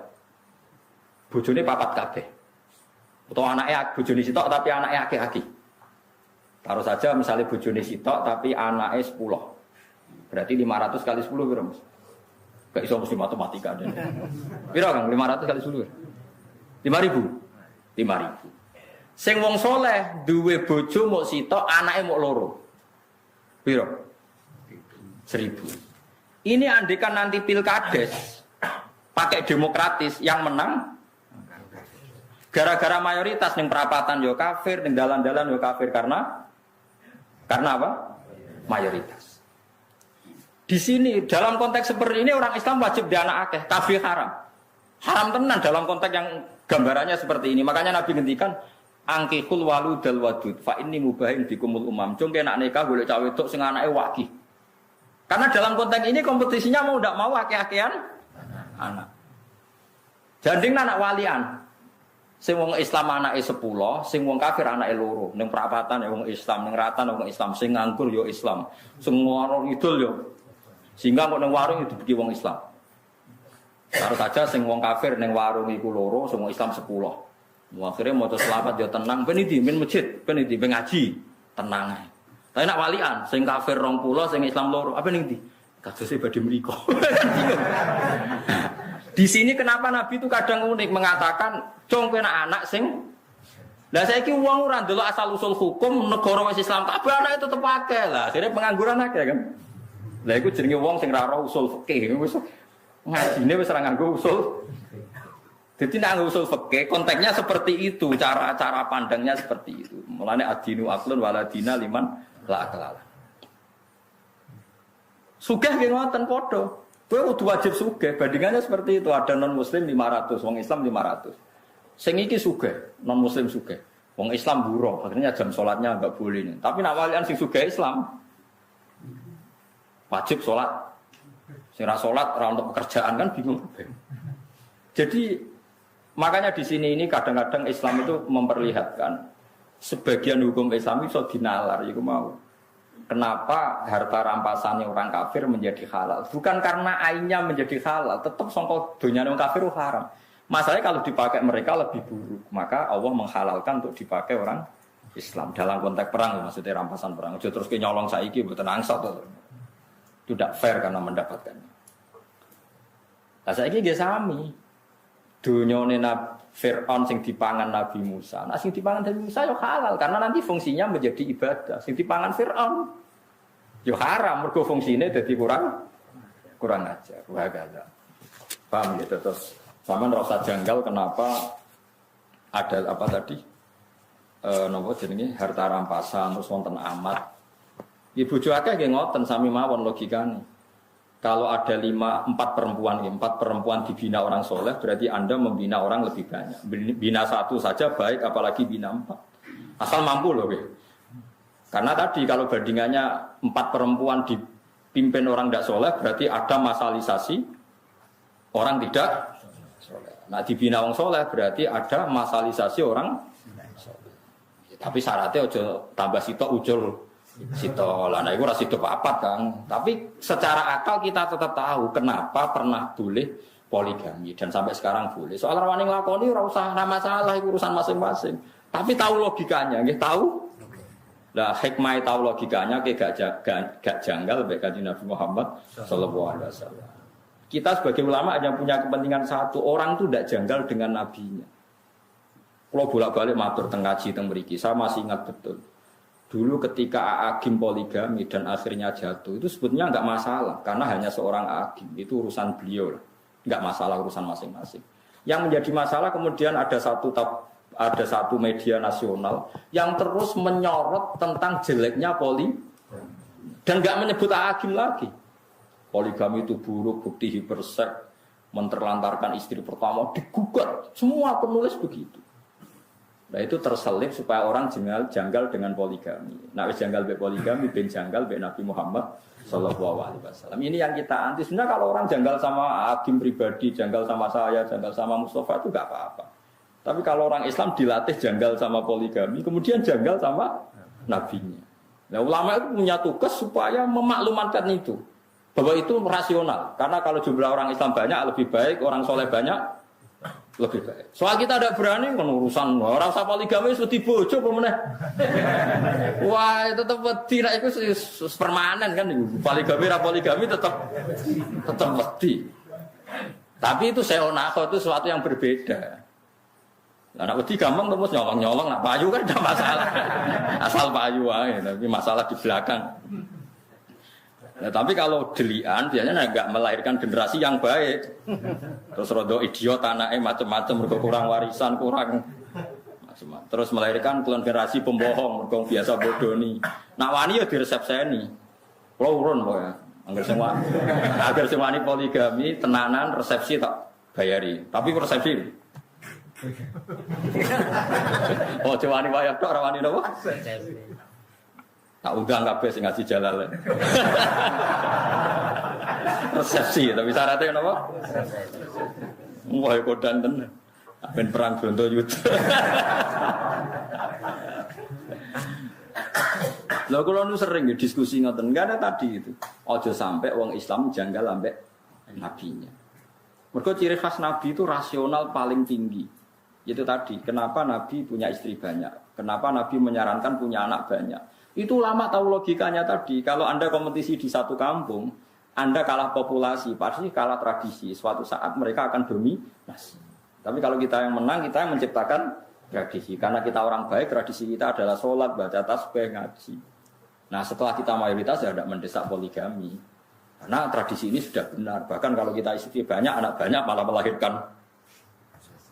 bojone papat kabeh. Atau anaknya bojone sitok tapi anaknya aki-aki. Taruh saja misalnya bojone sitok tapi anaknya 10. Berarti 500 kali 10 berapa? Gak iso mesti matematika deh. Piro Kang 500 kali 10? 5.000. 5.000. Sing wong soleh duwe bojo mok sitok, anake mok loro. Piro? 1.000. Ini andekan nanti pilkades pakai demokratis yang menang gara-gara mayoritas ning perapatan yo kafir, ning dalan-dalan yo kafir karena apa? Mayoritas. Di sini dalam konteks seperti ini orang Islam wajib dianak akeh, kafir haram. Haram tenan dalam konteks yang gambarannya seperti ini. Makanya Nabi ngendikan angkihul waludal wadud fa inni mubahin bikumul umam. Cung nek nikah golek cah wedok sing anake waki. Karena dalam konteks ini kompetisinya mau ndak mau akeh-akehan anak. Janding anak walian. Sing wong Islam anake 10, sing wong kafir anake 2. Ning perapatan ya wong Islam, ning ratan wong Islam, sing nganggur ya Islam. Sing warung idul ya. Sehingga kok ning warung itu bagi wong Islam. Harus saja sing wong kafir ning warung iku 2, sing wong Islam 10. Akhirnya maca selawat ya tenang, ben iki min masjid, ben iki ben ngaji, tenang ae. Tapi nak walian, sing kafir 20, sing Islam 2, apa ning ndi? Kadose badhe mriko. Di sini kenapa Nabi itu kadang unik mengatakan, "Cung kowe anak sing." Lah saiki wong ora ndelok asal usul hukum negara wis Islam kabeh anak itu tetep akeh lah. Akhire pengangguran akeh kan. Lah iku jenenge wong sing ora ora usul fikih. Wis ngajine wis ora nganggo usul. Jadi nek usul fikih konteksnya seperti itu, cara-cara pandangnya seperti itu. Mulane adinu aqlun waladina liman la aqlala. Sugih nggih ngoten padha. Kowe kudu wajib sugih, bandingannya seperti itu. Ada non muslim 500, wong Islam 500. Sing iki sugih, non muslim sugih. Wong Islam buruh, akhirnya jam sholatnya enggak boleh nih. Tapi nak walian sing sugih Islam wajib sholat. Sing ra sholat ora untuk pekerjaan kan bingung. Jadi makanya di sini ini kadang-kadang Islam itu memperlihatkan sebagian hukum Islam itu dinalar, iku mau. Kenapa harta rampasannya orang kafir menjadi halal? Bukan karena ainnya menjadi halal, tetap sangka dunia orang kafir itu haram. Masalahnya kalau dipakai mereka lebih buruk, maka Allah menghalalkan untuk dipakai orang Islam dalam konteks perang, maksudnya rampasan perang. Jadi terus nyolong saiki mboten angsat itu tidak fair karena mendapatkannya. Lah saiki nggih sami. Dunyane Fir'aun sing dipangan Nabi Musa. Nah sing dipangan Nabi Musa yo halal karena nanti fungsinya menjadi ibadah. Sing dipangan Fir'aun yo haram mergo fungsine dadi kurang ajar. Wah gak. Paham ya terus sampean rasa janggal kenapa ada apa tadi? Napa jenenge harta rampasan terus wonten amat. Ibu bojo akeh nggih ngoten sami mawon logikane. Kalau ada 4 perempuan dibina orang soleh, berarti Anda membina orang lebih banyak. Bina 1 saja baik, apalagi bina 4. Asal mampu loh. Karena tadi kalau bandingannya 4 perempuan dipimpin orang tidak soleh, berarti ada masalisasi orang tidak soleh. Nah dibina orang soleh, berarti ada masalisasi orang soleh. Tapi syaratnya ojo tambah sitok ujul. Sito lah, nah itu rasa hidup apa Kang? Tapi secara akal kita tetap tahu kenapa pernah boleh poligami dan sampai sekarang boleh. Soal rawani nglakoni ora usah masalah, itu urusan masing-masing. Tapi tahu logikanya, nggih tahu. Lah hikmah tahu logikanya gak janggal baik kanjeng Nabi Muhammad sallallahu alaihi wasallam. Kita sebagai ulama hanya punya kepentingan satu, orang itu tidak janggal dengan nabinya. Kalau bolak-balik matur teng ngaji teng mriki, saya masih ingat betul. Dulu ketika Agim poligami dan akhirnya jatuh itu sebetulnya enggak masalah karena hanya seorang Agim, itu urusan beliau, enggak masalah urusan masing-masing. Yang menjadi masalah kemudian ada satu media nasional yang terus menyorot tentang jeleknya poligami dan enggak menyebut Agim lagi. Poligami itu buruk, bukti hiperseks, menterlantarkan istri pertama, digugat semua penulis begitu. Nah itu terselip supaya orang janggal dengan poligami. Nah wis janggal be poligami, ben janggal be Nabi Muhammad sallallahu alaihi wasallam. Ini yang kita anti. Sebenarnya kalau orang janggal sama Agim pribadi, janggal sama saya, janggal sama Mustafa itu enggak apa-apa. Tapi kalau orang Islam dilatih janggal sama poligami, kemudian janggal sama nabinya. Nah ulama itu punya tugas supaya memaklumatkan itu. Bahwa itu rasional. Karena kalau jumlah orang Islam banyak lebih baik, orang soleh banyak lebih baik. Soal kita tidak berani urusan orang usah poligami seperti bojo pemenang. Wah itu tetap tidak itu permanen kan. Poligami tetap wedi. Tapi itu seonako itu sesuatu yang berbeda. Anak wedi gampang terus nyolong nak payu kan tidak masalah. Asal payu aja. Tapi masalah di belakang. Nah, tapi kalau delian biasanya enggak melahirkan generasi yang baik. Terus rodo idiot anaknya macam-macam, kurang warisan, kurang macam-macam. Terus melahirkan generasi pembohong, mergo biasa bodoni. Nak wani ya diresepseni. Kulo urun kok ya. Angger sing wani poligami tenanan resepsi tak bayari. Tapi resepsi oh, wani bayar tok ora wani napa? Tak undang kabeh sing ngaji jalal. Resepsi, tapi syaratnya napa? Wah, kodan tenan. Ben perang Brontoyuda. Lha kula nu sering diskusi ngoten, enggak ada tadi itu. Aja sampai wong Islam janggal ambek nabinya. Mergo ciri khas nabi itu rasional paling tinggi. Itu tadi, kenapa nabi punya istri banyak? Kenapa nabi menyarankan punya anak banyak? Itu ulama tahu logikanya tadi. Kalau Anda kompetisi di satu kampung, Anda kalah populasi, pasti kalah tradisi. Suatu saat mereka akan dominasi. Tapi kalau kita yang menang, kita yang menciptakan tradisi. Karena kita orang baik, tradisi kita adalah sholat, baca tasbih, ngaji. Nah setelah kita mayoritas ya tidak mendesak poligami. Karena tradisi ini sudah benar. Bahkan kalau kita istri banyak, anak banyak malah melahirkan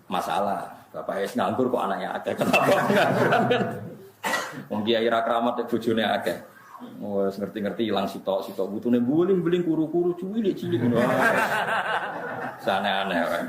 masalah. Bapak es nganggur kok anaknya akeh. Kenapa pengangguran kan? Wong kiai ra kramat bojone akeh. Wes ngerti-ngerti ilang sitok butune buling-buling kuru-kuru cilik-cilik ngono. Sana aneh wae.